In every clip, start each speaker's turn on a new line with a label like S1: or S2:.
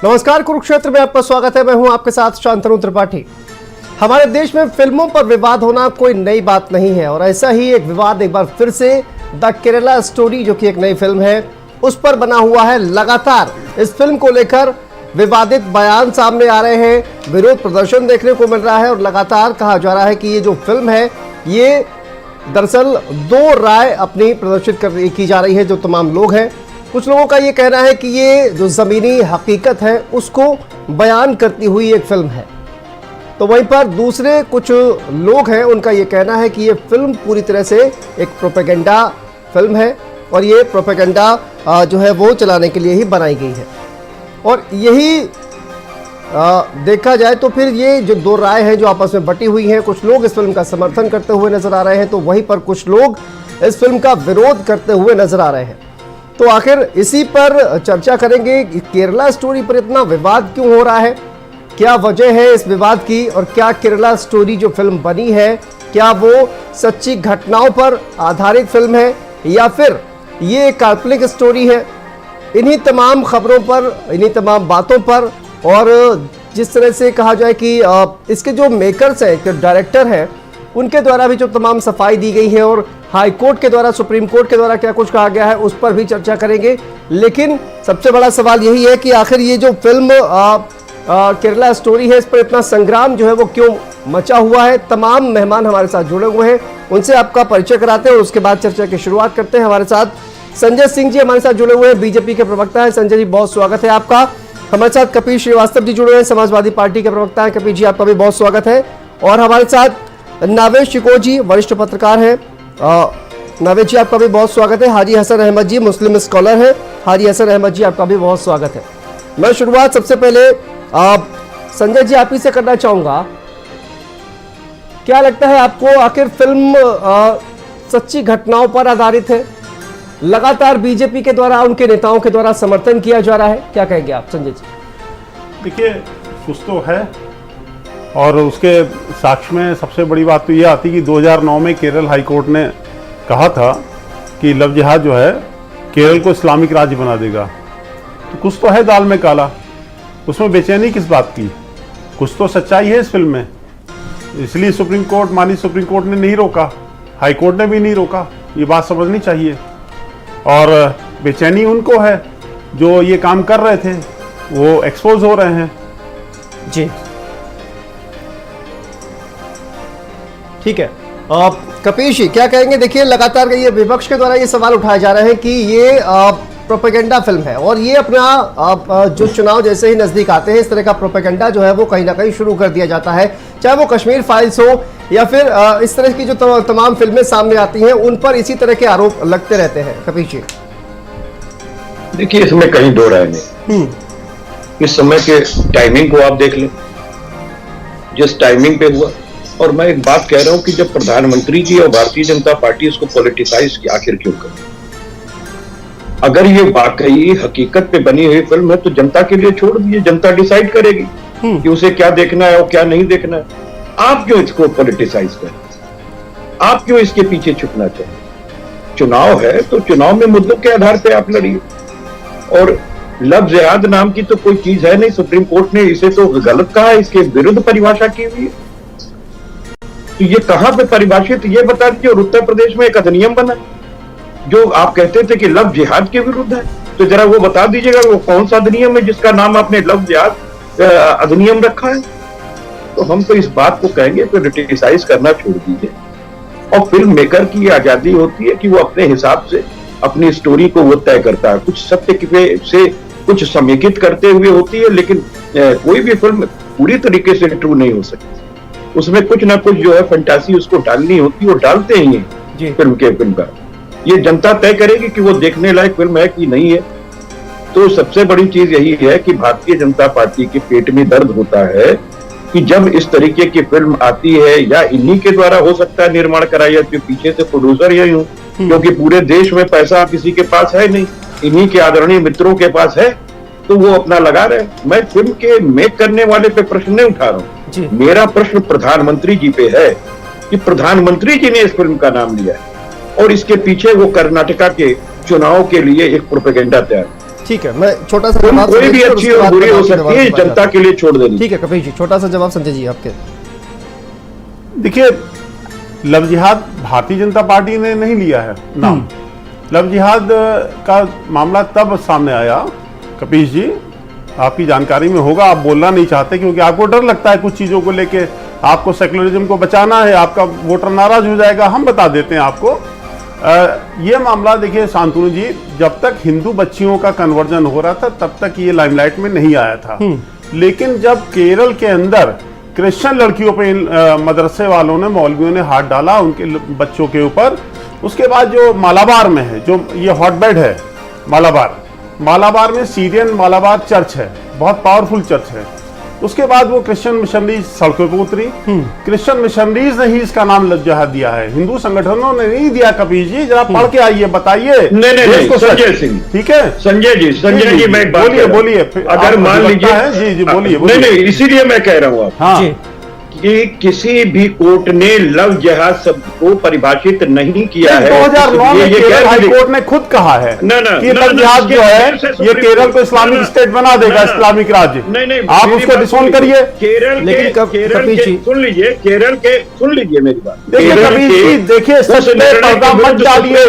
S1: नमस्कार, कुरुक्षेत्र में आपका स्वागत है। मैं हूं आपके साथ शांतनु त्रिपाठी। हमारे देश में फिल्मों पर विवाद होना कोई नई बात नहीं है और ऐसा ही एक विवाद एक बार फिर से द केरला स्टोरी, जो कि एक नई फिल्म है, उस पर बना हुआ है। लगातार इस फिल्म को लेकर विवादित बयान सामने आ रहे हैं, विरोध प्रदर्शन देखने को मिल रहा है और लगातार कहा जा रहा है कि ये जो फिल्म है ये दरअसल दो राय अपनी प्रदर्शित की जा रही है। जो तमाम लोग हैं, कुछ लोगों का ये कहना है कि ये जो ज़मीनी हकीकत है उसको बयान करती हुई एक फिल्म है, तो वहीं पर दूसरे कुछ लोग हैं, उनका ये कहना है कि ये फिल्म पूरी तरह से एक प्रोपेगेंडा फिल्म है और ये प्रोपेगेंडा जो है वो चलाने के लिए ही बनाई गई है। और यही देखा जाए तो फिर ये जो दो राय हैं जो आपस में बटी हुई हैं, कुछ लोग इस फिल्म का समर्थन करते हुए नजर आ रहे हैं, तो वहीं पर कुछ लोग इस फिल्म का विरोध करते हुए नजर आ रहे हैं। तो आखिर इसी पर चर्चा करेंगे। केरला स्टोरी पर इतना विवाद क्यों हो रहा है, क्या वजह है इस विवाद की, और क्या केरला स्टोरी जो फिल्म बनी है क्या वो सच्ची घटनाओं पर आधारित फिल्म है या फिर ये एक काल्पनिक स्टोरी है। इन्हीं तमाम खबरों पर, इन्हीं तमाम बातों पर, और जिस तरह से कहा जाए कि इसके जो मेकर्स हैं, जो डायरेक्टर हैं, उनके द्वारा भी जो तमाम सफाई दी गई है और हाई कोर्ट के द्वारा, सुप्रीम कोर्ट के द्वारा क्या कुछ कहा गया है, उस पर भी चर्चा करेंगे। लेकिन सबसे बड़ा सवाल यही है कि आखिर ये जो फिल्म केरला स्टोरी है, इस पर इतना संग्राम जो है वो क्यों मचा हुआ है। तमाम मेहमान हमारे साथ जुड़े हुए हैं, उनसे आपका परिचय कराते हैं और उसके बाद चर्चा की शुरुआत करते हैं। हमारे साथ संजय सिंह जी हमारे साथ जुड़े हुए हैं, बीजेपी के प्रवक्ता है। संजय जी, बहुत स्वागत है आपका। हमारे साथ कपिल श्रीवास्तव जी जुड़े हुए हैं, समाजवादी पार्टी के प्रवक्ता है। कपिल जी, आपका भी बहुत स्वागत है। और हमारे साथ नावेद शिकोह जी, वरिष्ठ पत्रकार हैं। नावेद जी, आपका भी बहुत स्वागत है। हाजी हसन अहमद जी, मुस्लिम स्कॉलर है। हाजी हसन अहमद जी, आपका भी बहुत स्वागत है। मैं शुरुआत सबसे पहले संजय जी आप ही से करना चाहूंगा। क्या लगता है आपको, आखिर फिल्म सच्ची घटनाओं पर आधारित है? लगातार बीजेपी के द्वारा, उनके नेताओं के द्वारा समर्थन किया जा रहा है, क्या कहेंगे आप संजय जी?
S2: देखिए, कुछ तो है और उसके साक्ष्य में सबसे बड़ी बात तो ये आती कि 2009 में केरल हाई कोर्ट ने कहा था कि लव जिहाद जो है केरल को इस्लामिक राज्य बना देगा। तो कुछ तो है दाल में काला, उसमें बेचैनी किस बात की? कुछ तो सच्चाई है इस फिल्म में, इसलिए सुप्रीम कोर्ट, माननीय सुप्रीम कोर्ट ने नहीं रोका, हाई कोर्ट ने भी नहीं रोका। ये बात समझनी चाहिए। और बेचैनी उनको है जो ये काम कर रहे थे, वो एक्सपोज हो रहे हैं।
S1: जी, ठीक है। कपिल जी, क्या कहेंगे? देखिए, लगातार ये विपक्ष के द्वारा ये सवाल उठाए जा रहे हैं कि ये प्रोपेगेंडा फिल्म है और ये अपना जो चुनाव जैसे ही नजदीक आते हैं, इस तरह का प्रोपेगेंडा जो है वो कहीं ना कहीं शुरू कर दिया जाता है, चाहे वो कश्मीर फाइल्स हो या फिर इस तरह की जो तमाम फिल्में सामने आती हैं, उन पर इसी तरह के आरोप लगते रहते हैं। कपिल जी,
S3: देखिए, इसमें कहीं दो राय नहीं। इस समय के टाइमिंग को आप देख लें, जिस टाइमिंग पे हुआ। और मैं एक बात कह रहा हूं कि जब प्रधानमंत्री जी और भारतीय जनता पार्टी इसको पॉलिटिसाइज की आखिर क्यों कर? अगर ये वाकई हकीकत पे बनी हुई फिल्म है तो जनता के लिए छोड़ दीजिए, जनता डिसाइड करेगी कि उसे क्या देखना है और क्या नहीं देखना है। आप क्यों इसको पॉलिटिसाइज करें? आप क्यों इसके पीछे छुपना चाहिए? चुनाव है तो चुनाव में मुद्दों के आधार पे आप लड़िए। और लव जिहाद नाम की तो कोई चीज है नहीं, सुप्रीम कोर्ट ने इसे तो गलत कहा, इसके विरुद्ध परिभाषा की हुई है। तो ये कहां पे परिभाषित, ये बता दीजिए। और उत्तर प्रदेश में एक अधिनियम बना जो आप कहते थे कि लव जिहाद के विरुद्ध है, तो जरा वो बता दीजिएगा वो कौन सा अधिनियम है जिसका नाम आपने लव जिहाद अधिनियम रखा है। तो हम तो इस बात को कहेंगे क्रिटिसाइज करना छोड़ दीजिए। और फिल्म मेकर की आजादी होती है कि वो अपने हिसाब से अपनी स्टोरी को वो तय करता है, कुछ सत्य से कुछ समेकित करते हुए होती है। लेकिन कोई भी फिल्म पूरी तरीके से ट्रू नहीं हो सकती, उसमें कुछ ना कुछ जो है फैंटासी उसको डालनी होती है, वो डालते ही है फिल्म का। ये जनता तय करेगी कि वो देखने लायक फिल्म है कि नहीं है। तो सबसे बड़ी चीज यही है कि भारतीय जनता पार्टी के पेट में दर्द होता है कि जब इस तरीके की फिल्म आती है, या इन्हीं के द्वारा हो सकता है निर्माण कराई जाती है, पीछे से प्रोड्यूसर यही हूँ, क्योंकि पूरे देश में पैसा किसी के पास है नहीं, इन्हीं के आदरणीय मित्रों के पास है, तो वो अपना लगा रहे। मैं फिल्म के मेक करने वाले पे प्रश्न नहीं उठा रहा हूँ, मेरा प्रश्न प्रधानमंत्री जी पे है कि प्रधानमंत्री जी ने इस फिल्म का नाम लिया है और इसके पीछे वो कर्नाटका के चुनाव के लिए एक प्रोपेगेंडा तैयार।
S1: ठीक है, मैं छोटा सा जवाब
S3: कोई भी
S1: संजय जी,
S3: अच्छी
S1: उसके
S3: और
S1: बाद
S3: बुरी
S1: मैं
S3: हो
S1: आपके
S3: सकती
S1: जवाब
S3: है,
S1: की बात
S3: जनता
S1: करता
S3: के लिए छोड़ देनी।
S1: ठीक है कपिल जी, छोटा सा जवाब संजय जी आपके।
S2: देखिए, लव जिहाद भारतीय जनता पार्टी ने नहीं लिया है नाम। लव जिहाद का मामला तब सामने आया, कपीश जी आपकी जानकारी में होगा, आप बोलना नहीं चाहते क्योंकि आपको डर लगता है कुछ चीजों को लेके, आपको सेक्युलरिज्म को बचाना है, आपका वोटर नाराज हो जाएगा। हम बता देते हैं आपको। ये मामला देखिए शांतनु जी, जब तक हिंदू बच्चियों का कन्वर्जन हो रहा था तब तक ये लाइमलाइट में नहीं आया था। लेकिन जब केरल के अंदर क्रिश्चियन लड़कियों पे मदरसे वालों ने, मौलवियों ने हाथ डाला उनके बच्चों के ऊपर, उसके बाद जो मालाबार में है, जो ये हॉटबेड है मालाबार में सीरियन मालाबार चर्च है, बहुत पावरफुल चर्च है। उसके बाद वो क्रिश्चियन मिशनरीज सड़कों पर उतरी। क्रिश्चियन मिशनरीज ने ही इसका नाम लव जिहाद दिया है, हिंदू संगठनों ने नहीं दिया। कपीश जी जरा पढ़ के आइए, बताइए।
S3: नहीं, संजय सिंह,
S2: ठीक है
S3: संजय जी मैं एक बात
S2: बोलिए।
S3: अगर मान लीजिए,
S2: जी बोलिए।
S3: नहीं, इसीलिए मैं कह रहा हूँ आप
S2: हाँ
S3: कि किसी भी कोर्ट ने लव जिहाद शब्द को परिभाषित नहीं किया है।
S2: 2009 में केरल हाई कोर्ट ने खुद कहा है कि लव जिहाद जो है ये केरल को इस्लामिक स्टेट बना देगा, इस्लामिक राज्य।
S3: नहीं,
S2: आप उसको डिसोन करिए।
S3: केरल के सुन लीजिए मेरी बात।
S2: देखिए कपीश जी, देखिए सच पे पर्दा मत डालिए,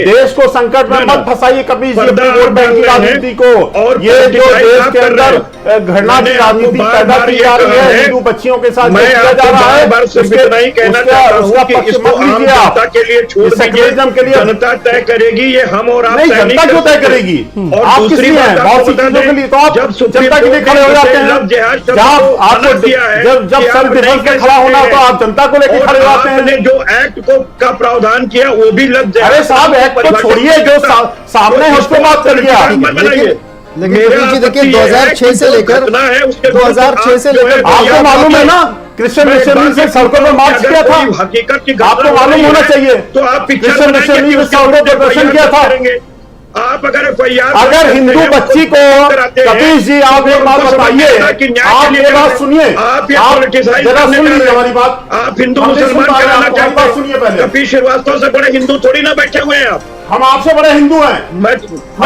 S2: देश को संकट में मत फंसाइए कपीश जी अपनी वोट बैंक की राजनीति को। और ये जो देश के अंदर घृणा की राजनीति पैदा की जा रही है, हिंदू बच्चियों के साथ
S3: मैं आपको बार-बार सिर्फ इतना ही कहना चाहता हूं कि इसको आम जनता के लिए छोड़ दीजिए, जनता तय करेगी। ये हम और आप
S2: जनता क्यों तय करेगी?
S3: और
S2: आप
S3: दूसरी
S2: किसलिए हैं?
S3: बात
S2: बहुत सी
S3: बता
S2: चीजों के लिए तो आप
S3: जब
S2: जनता के लिए खड़े हो जाते हैं। जब सेल्फ डिफेंस में खड़ा होना तो आप जनता को लेकर खड़े हो जाते हैं।
S3: जो एक्ट को का प्रावधान किया वो भी लव जिहाद।
S2: अरे साहब, एक्ट को छोड़िए, जो सामने है उसको बात करिए।
S1: लेकिन कपिल जी देखिए 2006 से लेकर 2006 से लेकर
S2: आपको मालूम है ना क्रिश्चियन मिशनरी से सड़कों पर मार्च किया था,
S3: हकीकत की
S2: आपको मालूम होना चाहिए।
S3: तो आप
S2: क्रिश्चियन मिशनरी ने सड़कों पर प्रदर्शन किया था।
S3: आप
S2: अगर हिंदू बच्ची को, कपीश जी आप एक बात बताइए, आप ये बात सुनिए, आप जरा सुन लीजिए हमारी बात।
S3: आप हिंदू मुसलमान कराना चाहते हैं,
S2: सुनिए पहले।
S3: कपिल श्रीवास्तव से बड़े हिंदू थोड़ी ना बैठे हुए हैं आप।
S2: हम आपसे बड़े हिंदू हैं, हम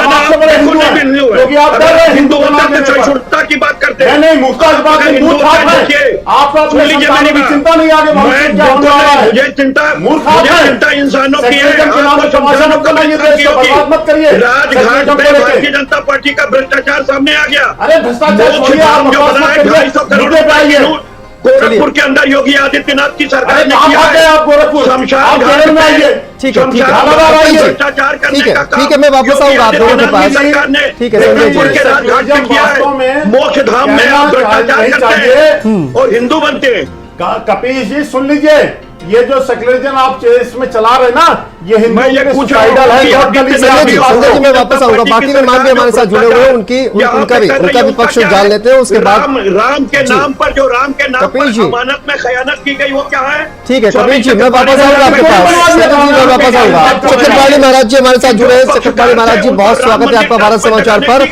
S2: आपसे बड़े हिंदू हैं, क्योंकि आप डर रहे हिंदू
S3: सहिष्णुता की बात करते हैं।
S2: नहीं, मुर्दाबाद में दूध खाते हैं। आपका अपने संतानों की चिंता नहीं, आगे
S3: मुझे चिंता इंसानों की है।
S2: मत करिए।
S3: राजघाट में भारतीय जनता पार्टी का भ्रष्टाचार सामने आ गया।
S2: अरे भ्रष्टाचार छोड़िए, आप
S3: जो बना है 250 करोड़ रुपए गोरखपुर के अंदर योगी आदित्यनाथ की सरकार ने किया है।
S2: आप गोरखपुर
S3: शमशान घाट में आइए।
S1: ठीक है, मैं वापस आऊंगा आप लोगों के पास। ठीक है संजय जी,
S3: राजघाट में किया है, मोक्ष धाम में आप भ्रष्टाचार करते हैं और हिंदू बनते हैं।
S2: कपीश जी सुन लीजिए, ये जो सेक्युलरिज्म आप इसमें चला रहे ना, ये हिंदू
S3: मैं ये पूछ रहा
S2: आइडल है।
S1: संजय जी मैं वापस आऊंगा, बाकी मेहमान भी हमारे साथ जुड़े हुए हैं, उनका भी पक्ष जान लेते हैं। उसके बाद
S3: राम के नाम पर, जो राम के नाम
S1: कपिल
S3: पर
S1: जी
S3: अमानत में खयानत की गई, वो क्या है?
S1: ठीक है कपिल जी, मैं वापस आऊंगा आपके पास। मैं वापस आऊंगा। चक्रपाणी महाराज जी हमारे साथ जुड़े हैं। चक्रपाणी महाराज जी बहुत स्वागत है आपका भारत समाचार पर।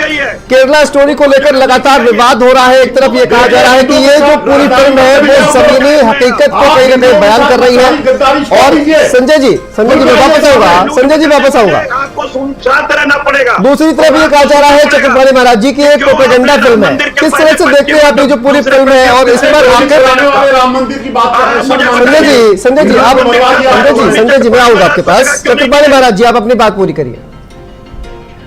S1: केरला स्टोरी को लेकर लगातार विवाद हो रहा है। एक तरफ ये कहा जा रहा है कि ये जो पूरी फिल्म है वो जमीनी हकीकत को कहीं न कहीं बयान कर रही है। और संजय जी मैं वापस आऊंगा, संजय जी वापस आऊंगा।
S3: आपको शांत रहना पड़ेगा।
S1: दूसरी तरफ ये कहा जा रहा है चक्रपाणी महाराज जी की एक प्रोपेगेंडा फिल्म है। किस तरह से देखते हैं आप ये जो पूरी फिल्म है और इस पर आकर
S2: राम मंदिर की बात कर रहे
S1: संजय
S2: हैं।
S1: जी मैं आऊंगा आपके पास। चक्रपाणी महाराज जी आप अपनी बात पूरी करिए।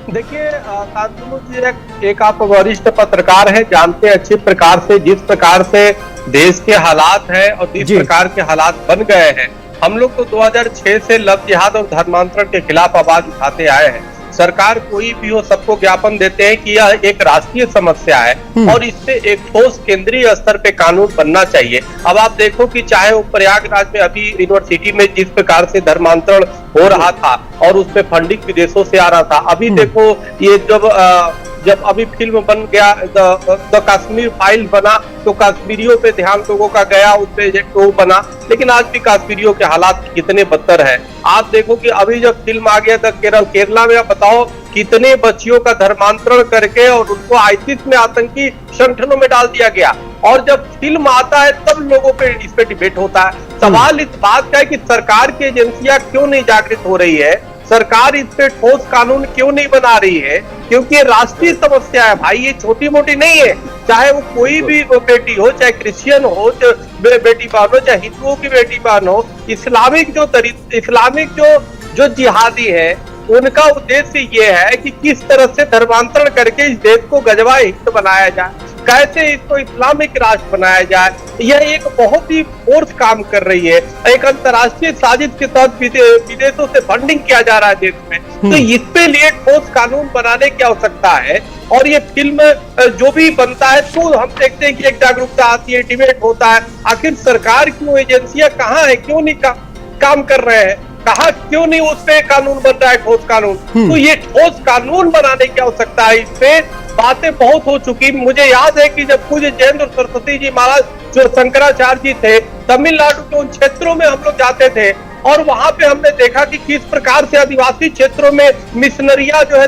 S4: देखिए शांतनु जी एक आप वरिष्ठ पत्रकार हैं, जानते हैं अच्छी प्रकार से जिस प्रकार से देश के हालात है और जिस प्रकार के हालात बन गए हैं। हम लोग तो 2006 से लव जिहाद और धर्मांतरण के खिलाफ आवाज उठाते आए हैं। सरकार कोई भी हो, सबको ज्ञापन देते हैं कि यह एक राष्ट्रीय समस्या है और इससे एक ठोस केंद्रीय स्तर पे कानून बनना चाहिए। अब आप देखो कि चाहे वो प्रयागराज में अभी यूनिवर्सिटी में जिस प्रकार से धर्मांतरण हो रहा था और उस पे फंडिंग विदेशों से आ रहा था, अभी देखो ये जब अभी फिल्म बन गया द कश्मीर फाइल बना तो कश्मीरियों पे ध्यान लोगों का गया, उस पे वो बना, लेकिन आज भी कश्मीरियों के हालात कितने बदतर हैं। आप देखो कि अभी जब फिल्म आ गया था केरला में, आप बताओ कितने बच्चियों का धर्मांतरण करके और उनको आईसिस में आतंकी संगठनों में डाल दिया गया। और जब फिल्म आता है तब लोगों पे इस पे डिबेट होता है। सवाल इस बात का है कि सरकार की एजेंसियां क्यों नहीं जागृत हो रही है। सरकार इस पे ठोस कानून क्यों नहीं बना रही है? क्योंकि ये राष्ट्रीय समस्या है भाई, ये छोटी मोटी नहीं है। चाहे वो कोई भी बेटी हो, चाहे क्रिश्चियन हो, चाहे बेटी बहन हो, चाहे हिंदुओं की बेटी बहन हो, इस्लामिक जो जिहादी है उनका उद्देश्य ये है कि किस तरह से धर्मांतरण करके इस देश को गजवा हिंद बनाया जाए, कैसे इसको इस्लामिक राष्ट्र बनाया जाए। यह एक बहुत ही फोर्स काम कर रही है। एक अंतर्राष्ट्रीय साजिश के तहत विदेशों से फंडिंग किया जा रहा है देश में। तो इस पे लिए ठोस कानून बनाने की आवश्यकता है। और ये फिल्म जो भी बनता है तो हम देखते हैं कि एक जागरूकता आती है, डिबेट होता है। आखिर सरकार की वो एजेंसियां कहाँ है, क्यों नहीं काम कर रहे हैं, कहा क्यों नहीं उस पे कानून बन रहा है, ठोस कानून। तो ये ठोस कानून बनाने की आवश्यकता है। इस पे बातें बहुत हो चुकी। मुझे याद है कि जब पूज्य जयेंद्र सरस्वती जी महाराज जो शंकराचार्य जी थे, तमिलनाडु के उन क्षेत्रों में हम लोग जाते थे और वहां पे हमने देखा कि किस प्रकार से आदिवासी क्षेत्रों में मिशनरियां जो है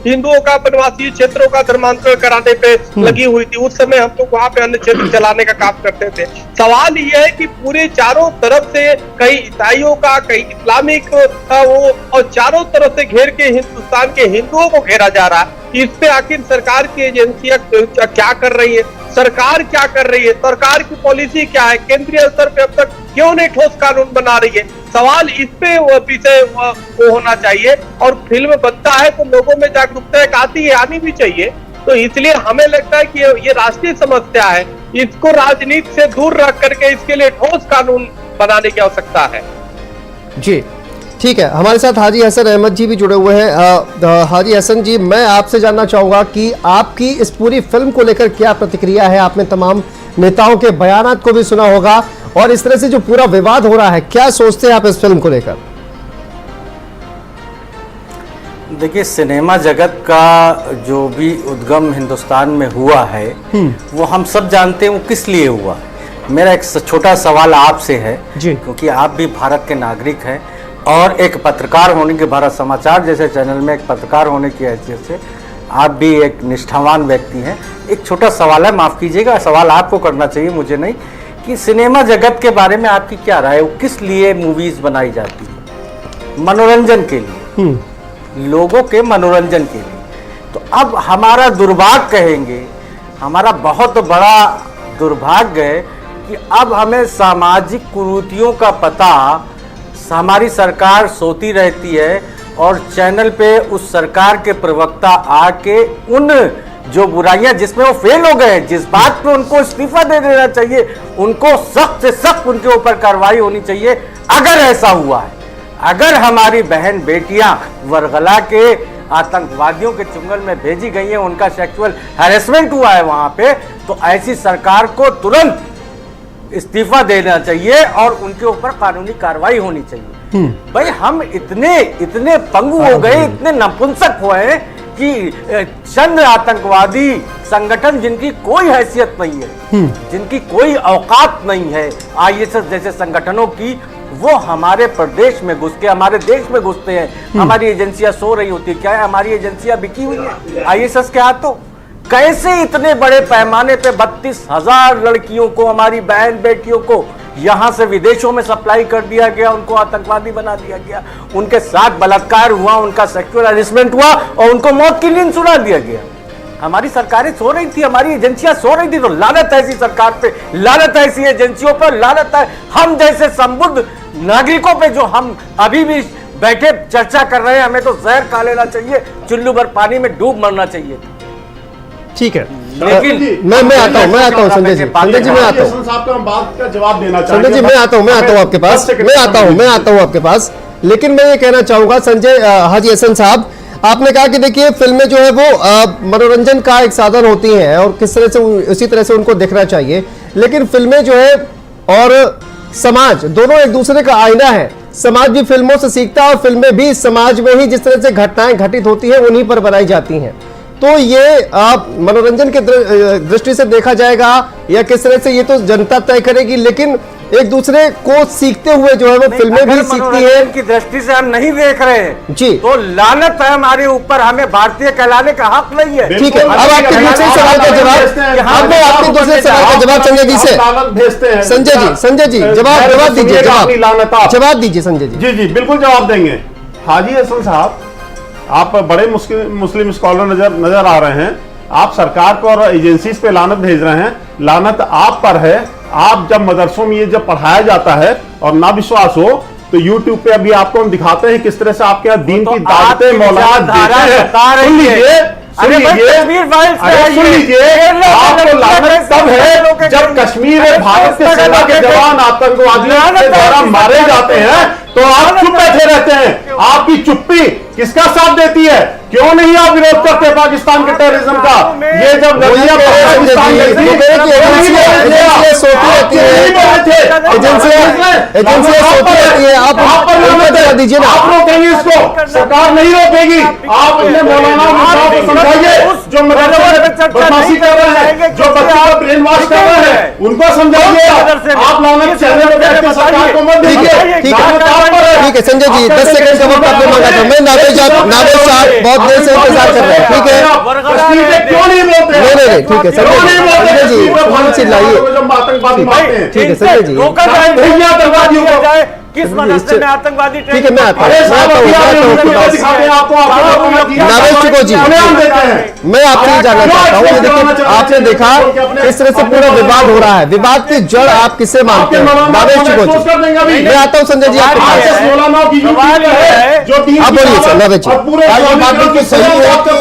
S4: हिंदुओं का वनवासी क्षेत्रों का धर्मांतरण कराने पे लगी हुई थी। उस समय हम लोग वहां पे अन्य क्षेत्र चलाने का काम करते थे। सवाल यह है कि पूरे चारों तरफ से कई ईसाइयों का, कई इस्लामिक और चारों तरफ से घेर के हिंदुस्तान के हिंदुओं को घेरा जा रहा है। इस पे आखिर सरकार की एजेंसियां क्या कर रही है, सरकार क्या कर रही है, सरकार की पॉलिसी क्या है, केंद्रीय स्तर पे अब तक क्यों नहीं ठोस कानून बना रही है? सवाल इस पे विषय वो होना चाहिए। और फिल्म बनता है तो लोगों में जागरूकता एक आनी भी चाहिए। तो इसलिए हमें लगता है कि ये राष्ट्रीय समस्या है, इसको राजनीति से दूर रख करके इसके लिए ठोस कानून बनाने की आवश्यकता है।
S1: जी ठीक है, हमारे साथ हाजी हसन अहमद जी भी जुड़े हुए हैं। हाजी हसन जी, मैं आपसे जानना चाहूंगा कि आपकी इस पूरी फिल्म को लेकर क्या प्रतिक्रिया है। आपने तमाम नेताओं के बयानात को भी सुना होगा और इस तरह से जो पूरा विवाद हो रहा है, क्या सोचते हैं आप इस फिल्म को लेकर?
S5: देखिए, सिनेमा जगत का जो भी उद्गम हिंदुस्तान में हुआ है वो हम सब जानते हैं वो किस लिए हुआ। मेरा एक छोटा सवाल आपसे है जी, क्योंकि आप भी भारत के नागरिक हैं और एक पत्रकार होने के, भारत समाचार जैसे चैनल में एक पत्रकार होने की हैसियत से आप भी एक निष्ठावान व्यक्ति हैं। एक छोटा सवाल है, माफ़ कीजिएगा, सवाल आपको करना चाहिए, मुझे नहीं, कि सिनेमा जगत के बारे में आपकी क्या राय है? वो किस लिए मूवीज़ बनाई जाती है? मनोरंजन के लिए, लोगों के मनोरंजन के लिए। तो अब हमारा दुर्भाग्य कहेंगे, हमारा बहुत बड़ा दुर्भाग्य है कि अब हमें सामाजिक कुरीतियों का पता हमारी सरकार सोती रहती है और चैनल पे उस सरकार के प्रवक्ता आके उन जो बुराइयां जिसमें वो फेल हो गए, जिस बात पे उनको इस्तीफा दे देना चाहिए, उनको सख्त से सख्त उनके ऊपर कार्रवाई होनी चाहिए। अगर ऐसा हुआ है, अगर हमारी बहन बेटियां वरगला के आतंकवादियों के चुंगल में भेजी गई हैं, उनका सेक्सुअल हैरेसमेंट हुआ है वहां पे, तो ऐसी सरकार को तुरंत इस्तीफा देना चाहिए और उनके ऊपर कानूनी कार्रवाई होनी चाहिए। भाई हम इतने पंगु हो गए, इतने नपुंसक हुए हैं कि चंद आतंकवादी संगठन जिनकी कोई हैसियत नहीं है, जिनकी कोई औकात नहीं है आईएसएस जैसे संगठनों की, वो हमारे प्रदेश में घुस के हमारे देश में घुसते हैं। हमारी एजेंसियां सो रही होती है, क्या है हमारी एजेंसियां बिकी हुई है आईएसएस के हाथों? कैसे इतने बड़े पैमाने पे 32,000 लड़कियों को, हमारी बहन बेटियों को यहां से विदेशों में सप्लाई कर दिया गया, उनको आतंकवादी बना दिया गया, उनके साथ बलात्कार हुआ, उनका सेक्सुअल हैरेसमेंट हुआ और उनको मौत की नींद सुना दिया गया। हमारी सरकारें सो रही थी, हमारी एजेंसियां सो रही थी। तो लानत है ऐसी सरकार पे, लानत है ऐसी एजेंसियों पर, लानत है हम जैसे संबुद्ध नागरिकों पे जो हम अभी भी बैठे चर्चा कर रहे हैं। हमें तो जहर खा लेना चाहिए, चुल्लू भर पानी में डूब मरना चाहिए।
S1: ठीक है,
S5: लेकिन
S1: मैं आता हूँ संजय जी, मैं आता हूँ
S2: साहब का बात का जवाब देना चाहिए।
S1: संजय जी, मैं आता हूँ आपके पास, मैं आता हूँ आपके पास। लेकिन मैं ये कहना चाहूंगा संजय, हाजी हसन साहब, आपने कहा कि देखिए फिल्में जो है वो मनोरंजन का एक साधन होती हैं और किस तरह से उसी तरह से उनको देखना चाहिए। लेकिन फिल्में जो है और समाज दोनों एक दूसरे का आईना है। समाज भी फिल्मों से सीखता है और फिल्में भी समाज में ही जिस तरह से घटनाएं घटित होती हैं उन्हीं पर बनाई जाती हैं। तो ये मनोरंजन के दृष्टि से देखा जाएगा या किस तरह से, ये तो जनता तय करेगी। लेकिन एक दूसरे को सीखते हुए जो है वो फिल्में भी सीखती है
S5: की दृष्टि से हम नहीं देख रहे हैं
S1: जी,
S5: तो लानत है हमारे ऊपर, हमें भारतीय कहलाने का हक नहीं है।
S1: ठीक है, अब आपके दूसरे सवाल का जवाब, आपके दूसरे सवाल का जवाब संजय जी से भेजते हैं। संजय जी जवाब दीजिए, जवाब दीजिए संजय जी।
S2: जी बिल्कुल जवाब देंगे। हाजी हसन साहब, आप बड़े मुस्लिम स्कॉलर नजर आ रहे हैं। आप सरकार को और एजेंसीज पे लानत भेज रहे हैं। लानत आप पर है। आप जब मदरसों में ये जब पढ़ाया जाता है और ना विश्वास हो तो YouTube पे अभी आपको हम दिखाते हैं किस तरह से आपके यहाँ दीन की दावतें मौलाना देते हैं। सुन लीजिए, सुन लीजिए, आपको लानत तब है जब कश्मीर में भारत के सेना के जवान आतंकवादियों के द्वारा मारे जाते हैं तो आप चुप बैठे रहते हैं। आपकी चुप्पी किसका साथ देती है? क्यों नहीं आप विरोध करते पाकिस्तान के टेररिज्म का? ये जब नदियां पाकिस्तान में थी,
S1: एजेंसियां सोती रहती है, एजेंसियां सोती रहती है। आप बता दीजिए ना,
S2: आप रोकेंगे इसको? सरकार नहीं रोकेगी। आप इन्हें मौलाना को समझाइए जो बदमाशी कर रहे हैं, जो बच्चों को ब्रेन वॉश कर रहे हैं, उनको समझाइए। आप लानत चलने में बैठे सरकार को मत दीजिए।
S1: ठीक है संजय जी, 10 सेकंड का वक्त आपने मांगा था। मैं नावेद साहब बहुत देर से इंतजार कर रहे हैं। ठीक है,
S2: क्यों नहीं बोलते?
S1: नहीं ठीक है संजय जी, कौन सी लाइए? ठीक है संजय जी,
S5: किस मदरसे में आतंकवादी?
S1: ठीक है, मैं आता हूँ नावेद चिको जी, मैं आपसे जानना चाहता हूँ। देखिए, आपने देखा किस तरह से पूरा विवाद हो रहा है। विवाद की जड़ आप किसे मानते हैं? नावेद चिको जी, मैं आता हूँ संजय जी आपके पास। आप बोलिए सर, नावेद जी।
S6: बात बिल्कुल सही है कि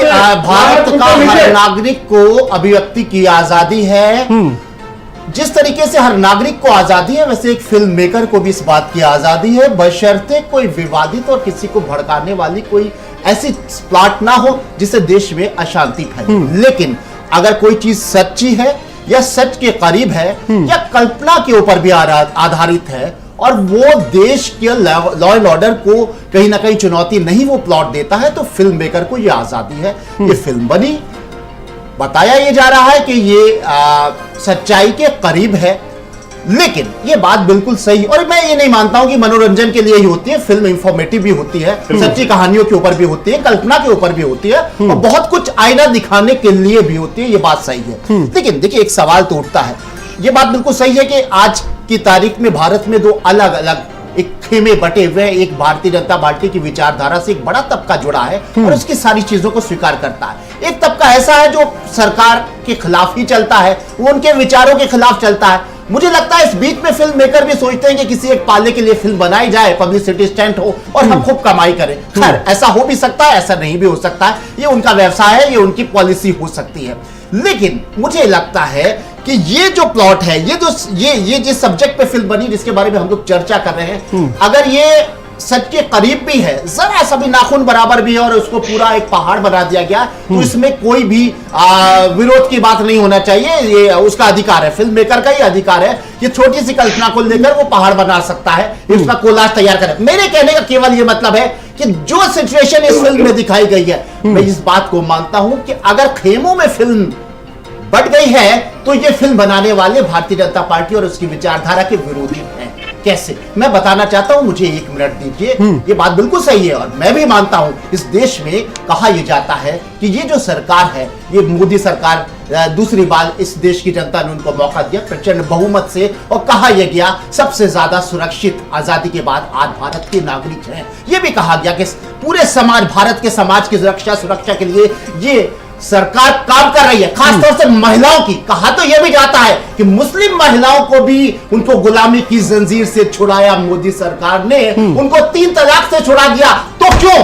S6: भारत का हर नागरिक को अभिव्यक्ति की आजादी है। जिस तरीके से हर नागरिक को आजादी है, वैसे एक फिल्म मेकर को भी इस बात की आजादी है, बशर्ते कोई विवादित और किसी को भड़काने वाली कोई ऐसी प्लॉट ना हो जिससे देश में अशांति फैले। लेकिन अगर कोई चीज सच्ची है या सच के करीब है या कल्पना के ऊपर भी आधारित है और वो देश के लॉ एंड ऑर्डर को कहीं ना कहीं चुनौती नहीं वो प्लॉट देता है, तो फिल्म मेकर को ये आजादी है। ये फिल्म बनी, बताया ये जा रहा है कि ये सच्चाई के करीब है, लेकिन ये बात बिल्कुल सही। और मैं ये नहीं मानता हूं कि मनोरंजन के लिए ही होती है। फिल्म इंफॉर्मेटिव भी होती है, सच्ची कहानियों के ऊपर भी होती है, कल्पना के ऊपर भी होती है और बहुत कुछ आईना दिखाने के लिए भी होती है। ये बात सही है। लेकिन देखिए, एक सवाल तो उठता है। ये बात बिल्कुल सही है कि आज की तारीख में भारत में दो अलग अलग एक खेमे बटे हुए, एक भारतीय जनता पार्टी की विचारधारा से एक बड़ा तबका जुड़ा है और उसकी सारी चीजों को स्वीकार करता है। एक तबका ऐसा है जो सरकार के खिलाफ ही चलता है, वो उनके विचारों के खिलाफ चलता है। मुझे लगता है इस बीच में फिल्म मेकर भी सोचते हैं कि किसी एक पाले के लिए फिल्म बनाई जाए, पब्लिसिटी स्टंट हो और हम खूब कमाई करें। खैर, ऐसा हो भी सकता है, ऐसा नहीं भी हो सकता है। ये उनका व्यवसाय है, ये उनकी पॉलिसी हो सकती है। लेकिन मुझे लगता है कि ये जो प्लॉट है, ये जिस सब्जेक्ट पे फिल्म बनी, जिसके बारे में हम लोग चर्चा कर रहे हैं, अगर ये सच के करीब भी है, जरा सा भी नाखून बराबर भी है और उसको पूरा एक पहाड़ बना दिया गया, तो इसमें कोई भी विरोध की बात नहीं होना चाहिए। ये उसका अधिकार है, फिल्म मेकर का ही अधिकार है। ये छोटी सी कल्पना को लेकर वो पहाड़ बना सकता है, उसका कोलाज तैयार करे। मेरे कहने का केवल ये मतलब है कि जो सिचुएशन इस फिल्म में दिखाई गई है, मैं इस बात को मानता हूं कि अगर खेमों में फिल्म बढ़ गई है तो ये फिल्म बनाने वाले भारतीय जनता पार्टी और उसकी विचारधारा के विरोधी हैं। कैसे? मैं बताना चाहता हूं, मुझे 1 मिनट दीजिए। ये बात बिल्कुल सही है और मैं भी मानता हूं। इस देश में कहा यह जाता है कि ये जो सरकार है, ये मोदी सरकार, दूसरी बार इस देश की जनता ने उनको मौका दिया प्रचंड बहुमत से, और कहा यह गया सबसे ज्यादा सुरक्षित आजादी के बाद आज भारत के नागरिक हैं। यह भी कहा गया कि पूरे समाज, भारत के समाज की सुरक्षा के लिए ये सरकार काम कर रही है, खासतौर से महिलाओं की। कहा तो यह भी जाता है कि मुस्लिम महिलाओं को भी उनको गुलामी की जंजीर से छुड़ाया मोदी सरकार ने, उनको 3 तलाक से छुड़ा दिया। तो क्यों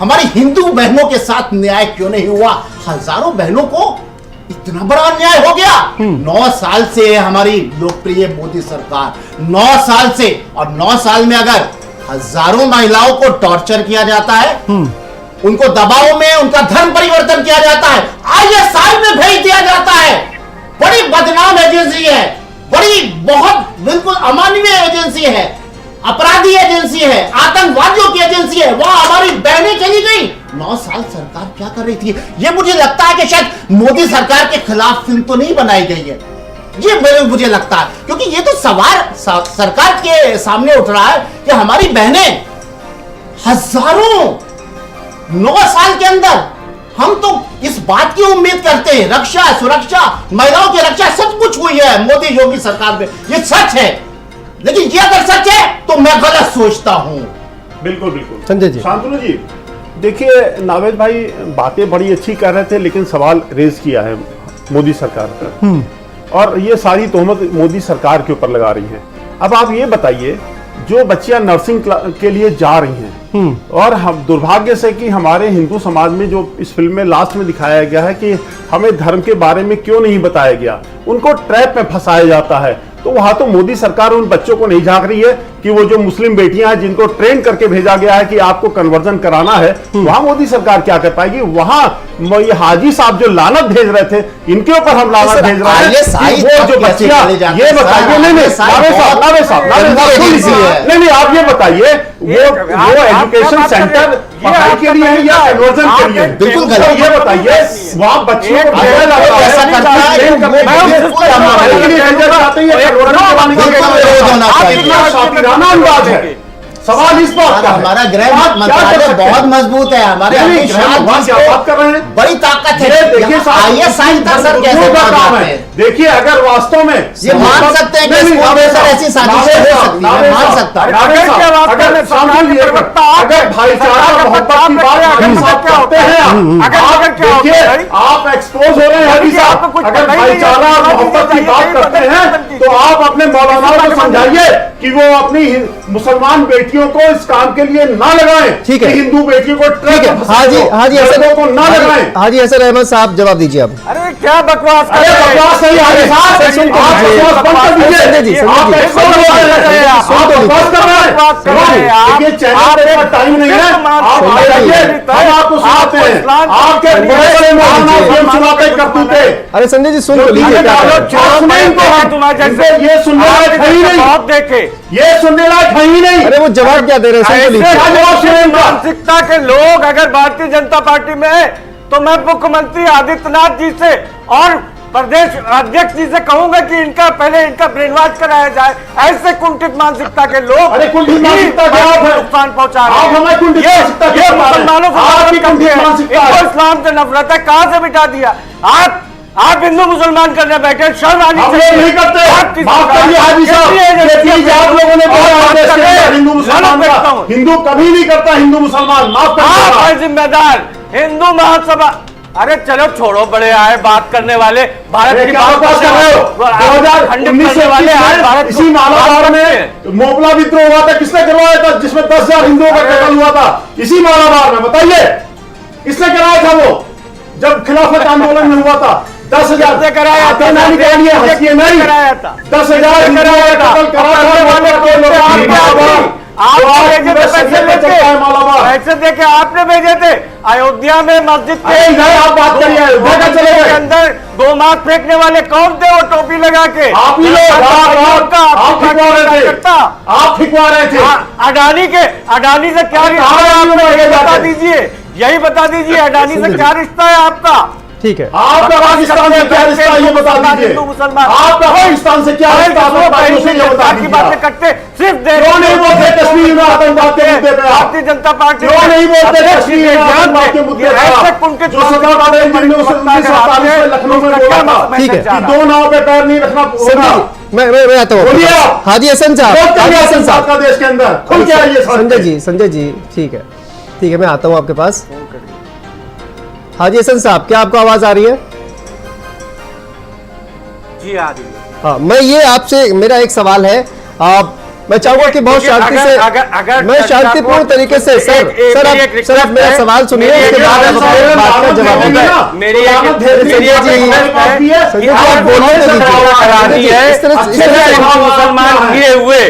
S6: हमारी हिंदू बहनों के साथ न्याय क्यों नहीं हुआ? हजारों बहनों को इतना बड़ा अन्याय हो गया। 9 साल से हमारी लोकप्रिय मोदी सरकार, 9 साल से, और 9 साल में अगर हजारों महिलाओं को टॉर्चर किया जाता है, उनको दबाव में उनका धर्म परिवर्तन किया जाता है, ISI में भेज दिया जाता है। बड़ी बदनाम एजेंसी है, बड़ी बहुत बिल्कुल अमानवीय एजेंसी है, अपराधी एजेंसी है, आतंकवादियों की एजेंसी है। वहां हमारी बहनें चली गई। 9 साल सरकार क्या कर रही थी? ये मुझे लगता है कि शायद मोदी सरकार के खिलाफ फिल्म तो नहीं बनाई गई है, ये मुझे लगता है, क्योंकि ये तो सवाल सरकार के सामने उठ रहा है कि हमारी बहनें हजारों 9 साल के अंदर, हम तो इस बात की उम्मीद करते हैं, रक्षा, सुरक्षा, महिलाओं की रक्षा सब कुछ हुई है मोदी योगी सरकार में, ये सच है। लेकिन ये अगर सच है तो मैं गलत सोचता हूं।
S2: बिल्कुल बिल्कुल
S1: संजय जी।
S2: शांतनु जी, देखिए नावेद भाई बातें बड़ी अच्छी कर रहे थे, लेकिन सवाल रेज किया है मोदी सरकार पर, और ये सारी तोहमत मोदी सरकार के ऊपर लगा रही हैं। अब आप ये बताइए, जो बच्चियां नर्सिंग के लिए जा रही हैं, और हम दुर्भाग्य से कि हमारे हिंदू समाज में जो इस फिल्म में लास्ट में दिखाया गया है कि हमें धर्म के बारे में क्यों नहीं बताया गया, उनको ट्रैप में फंसाया जाता है। तो वहां तो मोदी सरकार उन बच्चों को नहीं झांक रही है कि वो जो मुस्लिम बेटियां हैं जिनको ट्रेन करके भेजा गया है कि आपको कन्वर्जन कराना है, वहां मोदी सरकार क्या कर पाएगी? वहां ये हाजी साहब जो लानत भेज रहे थे, इनके ऊपर हम लानत भेज रहे हैं कि वो जो बच्चियां, ये बताइए, नहीं नहीं आप ये बताइए, वो एजुकेशन सेंटर पढ़ाई के लिए है या कन्वर्जन के लिए?
S6: बिल्कुल
S2: तो ये बताइए, वहां बच्चियों को भेजा जाता है,
S6: ऐसा करता है,
S2: ट्रेन करके पढ़ाई के लिए भेजा जाता है या कन्वर्जन कराने के लिए?
S6: विरोध होना चाहिए।
S2: कितना शातिराना अंदाज है। सवाल इस बात का है,
S6: हमारा गृह
S2: आप क्या कर
S6: मंत्रालय
S2: सकते हैं?
S6: बहुत मजबूत है, हमारे
S2: नहीं,
S6: अमित
S2: गृह
S6: शाह
S2: विभाग
S6: जी
S2: क्या बात
S6: को
S2: कर रहे हैं?
S6: बड़ी ताकत है।
S2: ये देखिए साहब,
S6: आईएएस सर कैसे
S2: बुजुर्गों का
S6: पहुंच
S2: काम
S6: जाते
S2: है।
S6: हैं?
S2: देखिए, अगर वास्तव में
S6: ये मान सकते हैं कि
S2: नहीं,
S6: इसको
S2: नावे
S6: लेकर
S2: साहब,
S6: ऐसी साजिशें
S2: नावे
S6: हो
S2: साहब,
S6: सकती हैं,
S2: नावे
S6: मान
S2: साहब,
S6: सकता हूं।
S2: नावे
S4: अगर
S2: साहब,
S4: क्या बात
S2: अगर
S4: करने
S2: शामिल ये
S4: प्रवक्ता
S2: अगर भाईचारा मोहब्बत की बात हाजी साहब करते हैं, आप देखिए, आप एक्सपोज हो रहे हैं हाजी साहब। अगर भाईचारा और मोहब्बत की बात करते हैं तो आप अपने मौलानाओं को समझाइए कि वो अपनी मुसलमान बेटियों को इस काम के लिए ना लगाएं,
S1: ठीक है।
S2: कि हिंदू बेटियों को
S1: ठीक है, हाजी हसन
S2: को ना लगाएं।
S1: हाजी हसन अहमद साहब जवाब दीजिए आप।
S4: अरे क्या बकवास कर
S2: अरे
S4: रहे हैं?
S2: बकवास नहीं हाजी साहब,
S1: सुन तो
S2: आप
S1: लीजिए।
S2: बकवास बंद कर दीजिए।
S1: संजय जी,
S2: आप
S1: संजय जी,
S2: एक्सपोज हो रहे हैं, आप बकवास कर रहे हैं।
S4: बकवास कर रहे हैं आप।
S2: देखिए, चैनल पे इतना टाइम नहीं है, आप आइए, हम आपको सुनाते हैं। आपके बड़े बड़े मौलाना फिल्म सुनाते करतूते।
S1: अरे संजय जी सुन तो लीजिए क्या कह रहे हैं।
S2: ये सुनने लायक है ही नहीं,
S4: बहुत देखे
S2: ये सुनने लायक है ही नहीं।
S1: अरे वो जवाब क्या दे रहे हैं, सुन तो लीजिए।
S2: क्या जवाब सुनेंगे?
S4: मानसिकता के लोग अगर भारतीय जनता पार्टी में है तो मैं मुख्यमंत्री आदित्यनाथ जी से और प्रदेश अध्यक्ष जी से कहूंगा कि इनका पहले इनका ब्रेन वॉश कराया जाए। ऐसे कुंठित मानसिकता के लोग
S2: अरे कुंठित मानसिकता क्या आप है?
S4: नुकसान पहुंचा रहे
S2: आप
S4: हैं।
S2: हमें कुंठित
S4: ये
S2: मानसिकता क्या बता रहे हैं?
S4: मुसलमानों से
S2: आपकी
S4: नफरत
S2: कुंठित
S4: करते हैं।
S2: मानसिकता है।
S4: इनको इस्लाम से नफरत है, कहां से मिटा दिया? आप हिंदू मुसलमान करने बैठे, शर्म आनी
S2: हम लोग नहीं करते।
S4: आपकी
S2: माफ करिए हाजी साहब, ये चीज आप लोगों ने बोला है देश के अंदर हिंदू मुसलमान का। हिंदू कभी नहीं करता हिंदू मुसलमान, माफ
S4: आप
S2: करिए।
S4: है जिम्मेदार। हिंदू महासभा, अरे चलो छोड़ो, बड़े आए बात करने वाले, भारत की
S2: क्या बकवास कर रहे हो? 2019 इसी मालाबार में मोपला विद्रोह हुआ था, किसने करवाया था? जिसमें 10,000 हिंदुओं का कत्ल हुआ था, इसी मालाबार में। बताइए किसने कराया था? वो जब खिलाफत आंदोलन में हुआ था, 10,000
S4: से कराया था,
S2: निकालिए, हंसिए नहीं,
S4: कराया था,
S2: 10,000 हिंदुओं का कत्ल
S4: पैसे देके आपने भेजे थे अयोध्या में मस्जिद
S2: आप बात करिए, अयोध्या का चले
S4: के
S2: गए।
S4: अंदर गोमांस फेंकने वाले कौन थे? वो टोपी लगा के
S2: आप ही लोग, आप फिकवा रहे थे, आप फिकवा रहे थे।
S4: अडानी से क्या रिश्ता है आपका? ये बता दीजिए, यही बता दीजिए, अडानी से क्या रिश्ता है आपका?
S1: ठीक है,
S2: आपका पाकिस्तान से क्या रिश्ता है ये बता दीजिए।
S4: हिंदू मुसलमान,
S2: आपका पाकिस्तान से क्या रिश्ता है ये बता
S4: की बातें
S2: दीजिए।
S4: करते सिर्फ
S2: क्यों नहीं बोलते कश्मीर में आतंकवाद के मुद्दे पे?
S4: भारतीय जनता पार्टी
S2: क्यों नहीं बोलते कश्मीर में आतंकवाद के मुद्दे पे? जो सरदार पटेल जी ने 1947 में लखनऊ में बोला था,
S1: ठीक है।
S2: कि दो नाव पे पैर नहीं रखना होगा।
S1: मैं आता हूँ।
S2: बोलिए आप।
S1: हाजी हसन साहब, हाजी हसन साहब,
S2: का देश के अंदर खुल के आइए।
S1: संजय जी ठीक है, मैं आता हूँ आपके पास। हाजी हसन साहब, क्या आपको आवाज आ रही है?
S4: जी आ रही है।
S1: हाँ, मैं ये आपसे, मेरा एक सवाल है, मैं चाहूंगा कि बहुत शांति से, मैं शांतिपूर्ण तरीके से, सर आप मेरा सवाल सुनिए, उसके बाद आप अपने बात का जवाब दीजिए।
S4: मेरी मुसलमान किए हुए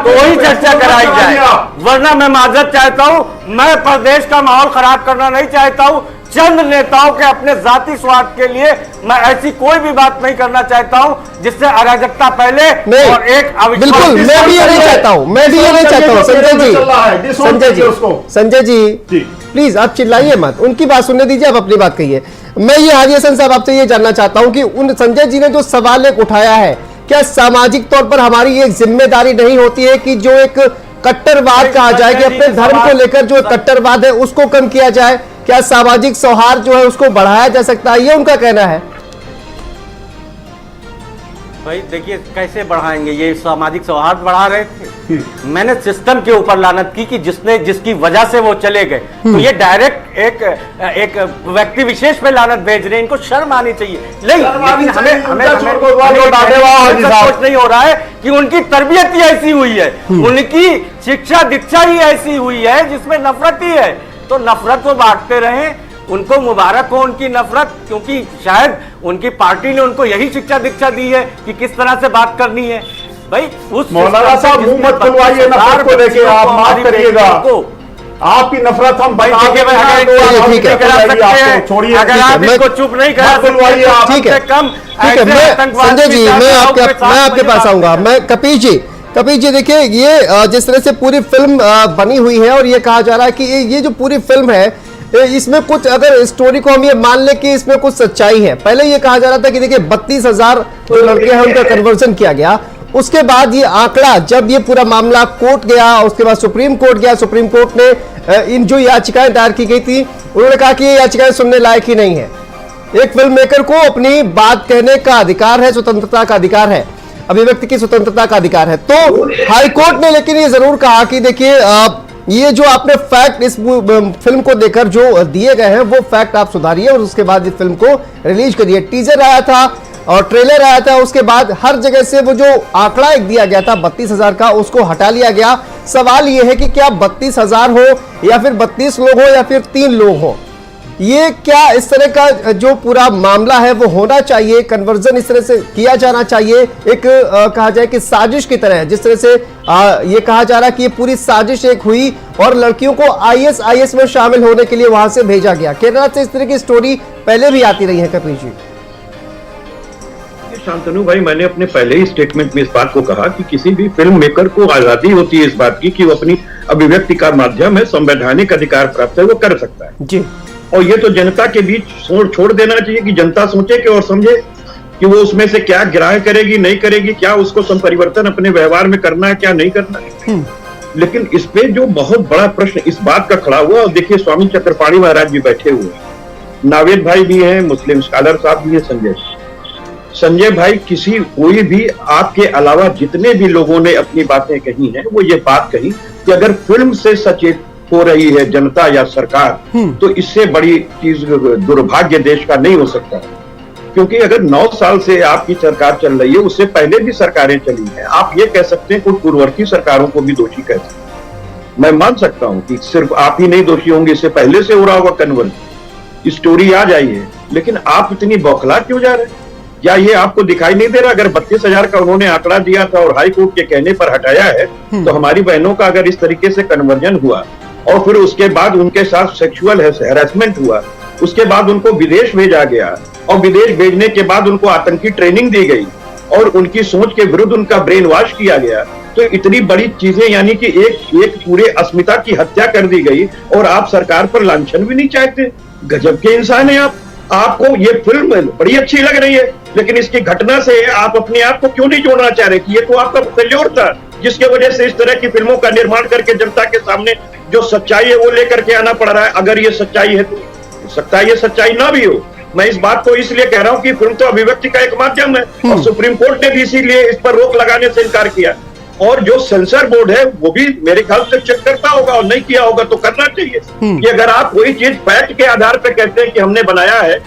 S4: कोई चर्चा कराई जाए, वरना मैं माजरत चाहता हूँ। मैं प्रदेश का माहौल खराब करना नहीं चाहता हूँ। चंद नेताओं के अपने जाति स्वार्थ के लिए मैं ऐसी कोई भी बात नहीं करना चाहता हूं जिससे अराजकता फैले और एक
S1: बिल्कुल, मैं भी ये नहीं चाहता हूं, मैं भी ये नहीं चाहता हूं। संजय जी प्लीज आप चिल्लाइए मत, उनकी बात सुनने दीजिए, आप अपनी बात कहिए। मैं ये हाजी हसन साहब आपसे ये जानना चाहता हूं कि उन संजय जी ने जो सवाल एक उठाया है, क्या सामाजिक तौर पर हमारी एक जिम्मेदारी नहीं होती है कि जो एक कट्टरवाद कहा जाए, कि अपने धर्म को लेकर जो कट्टरवाद है उसको कम किया जाए? क्या सामाजिक सौहार्द जो है उसको बढ़ाया जा सकता है? ये उनका कहना है।
S5: भाई देखिए कैसे बढ़ाएंगे, ये सामाजिक सौहार्द बढ़ा रहे थे। मैंने सिस्टम के ऊपर लानत की कि जिसकी वजह से वो चले गए, तो ये डायरेक्ट एक व्यक्ति विशेष पे लानत भेज रहे हैं। इनको शर्म आनी चाहिए। लेकिन हमें सोच नहीं हो रहा है कि उनकी तरबियत ही ऐसी हुई है, उनकी शिक्षा दीक्षा ही ऐसी हुई है जिसमें नफरत ही है। तो नफरत वो बांटते रहे, उनको मुबारक हो उनकी नफरत, क्योंकि शायद उनकी पार्टी ने उनको यही शिक्षा दीक्षा दी है कि किस तरह से बात करनी है। भाई उस
S2: मौलाना साहब मुंह मत खुलवाइए नफरत को लेके, आप माफ करिएगा, आपकी नफरत हम
S1: ठीक है,
S5: अगर आप इसको चुप नहीं करा सकते,
S1: ठीक है संजय जी, मैं आपके पास आऊंगा। मैं कपीश जी देखिए, ये जिस तरह से पूरी फिल्म बनी हुई है और ये कहा जा रहा है कि ये जो पूरी फिल्म है इसमें कुछ, अगर स्टोरी को हम ये मान ले कि इसमें कुछ सच्चाई है। पहले ये कहा जा रहा था कि देखिए 32,000 जो लड़के हैं उनका कन्वर्जन किया गया। उसके बाद ये आंकड़ा, जब ये पूरा मामला कोर्ट गया, उसके बाद सुप्रीम कोर्ट गया, सुप्रीम कोर्ट ने इन जो याचिकाएं दायर की गई थी, उन्होंने कहा कि ये याचिकाएं सुनने लायक ही नहीं है। एक फिल्म मेकर को अपनी बात कहने का अधिकार है, स्वतंत्रता का अधिकार है, अभिव्यक्ति की स्वतंत्रता का अधिकार है। तो हाईकोर्ट ने लेकिन ये जरूर कहा कि देखिए ये जो आपने फैक्ट इस फिल्म को देखकर जो दिए गए हैं वो फैक्ट आप सुधारिए और उसके बाद इस फिल्म को रिलीज करिए। टीजर आया था और ट्रेलर आया था, उसके बाद हर जगह से वो जो आंकड़ा एक दिया गया था 32,000 का, उसको हटा लिया गया। सवाल ये है कि क्या 32,000 हो या फिर 32 लोग हो या फिर 3 लोग हो, ये क्या इस तरह का जो पूरा मामला है वो होना चाहिए? कन्वर्जन इस तरह से किया जाना चाहिए, एक कहा जाए कि साजिश की तरह, जिस तरह से ये कहा जा रहा है कि ये पूरी साजिश एक हुई और लड़कियों को आईएस में शामिल होने के लिए वहां से भेजा गया। केरला से इस तरह की स्टोरी पहले भी आती रही है कपिल जी।
S3: शांतनु भाई, मैंने अपने पहले ही स्टेटमेंट में इस बात को कहा कि किसी भी फिल्म मेकर को आजादी होती है इस बात की कि वो अपनी अभिव्यक्ति का माध्यम है, संवैधानिक अधिकार प्राप्त है, वो कर सकता है
S1: जी।
S3: और ये तो जनता के बीच छोड़ देना चाहिए कि जनता सोचे कि और समझे कि वो उसमें से क्या ग्राह्य करेगी, नहीं करेगी, क्या उसको संपरिवर्तन अपने व्यवहार में करना है, क्या नहीं करना है। लेकिन इस पे जो बहुत बड़ा प्रश्न इस बात का खड़ा हुआ, और देखिए स्वामी चक्रपाणी महाराज भी बैठे हुए हैं, नावेद भाई भी हैं, मुस्लिम स्कॉलर साहब भी है, संजय भाई, कोई भी आपके अलावा जितने भी लोगों ने अपनी बातें कही हैं, वो ये बात कही कि अगर फिल्म से सचेत हो रही है जनता या सरकार, तो इससे बड़ी चीज दुर्भाग्य देश का नहीं हो सकता। क्योंकि अगर 9 साल से आपकी सरकार चल रही है, उससे पहले भी सरकारें चली हैं, आप ये कह सकते हैं कुछ पूर्ववर्ती सरकारों को भी दोषी कह सकते हैं। मैं मान सकता हूं कि सिर्फ आप ही नहीं दोषी होंगे, इससे पहले से हो रहा होगा कन्वर्जन, स्टोरी आ जाइए, लेकिन आप इतनी बौखला क्यों जा रहे हैं? क्या ये आपको दिखाई नहीं दे रहा? अगर 32,000 का उन्होंने आंकड़ा दिया था और हाई कोर्ट के कहने पर हटाया है, तो हमारी बहनों का अगर इस तरीके से कन्वर्जन हुआ और फिर उसके बाद उनके साथ सेक्सुअल हैरेसमेंट हुआ, उसके बाद उनको विदेश भेजा गया और विदेश भेजने के बाद उनको आतंकी ट्रेनिंग दी गई और उनकी सोच के विरुद्ध उनका ब्रेन वॉश किया गया, तो इतनी बड़ी चीजें, यानी कि एक पूरे अस्मिता की हत्या कर दी गई और आप सरकार पर लांछन भी नहीं चाहते। गजब के इंसान है आप। आपको ये फिल्म बड़ी अच्छी लग रही है, लेकिन इसकी घटना से आप अपने आप को क्यों नहीं जोड़ना चाह रहे कि ये तो आपका फेल्योर था, जिसके वजह से इस तरह की फिल्मों का निर्माण करके जनता के सामने जो सच्चाई है वो लेकर के आना पड़ रहा है। अगर ये सच्चाई है तो हो सकता है ये सच्चाई ना भी हो। मैं इस बात को इसलिए कह रहा हूं कि फिल्म तो अभिव्यक्ति का एक माध्यम है और सुप्रीम कोर्ट ने भी इसीलिए इस पर रोक लगाने से इनकार किया, और जो सेंसर बोर्ड है वो भी मेरे ख्याल से चेक करता होगा, और नहीं किया होगा तो करना चाहिए कि अगर आप कोई चीज फैक्ट के आधार पर कहते हैं कि हमने बनाया है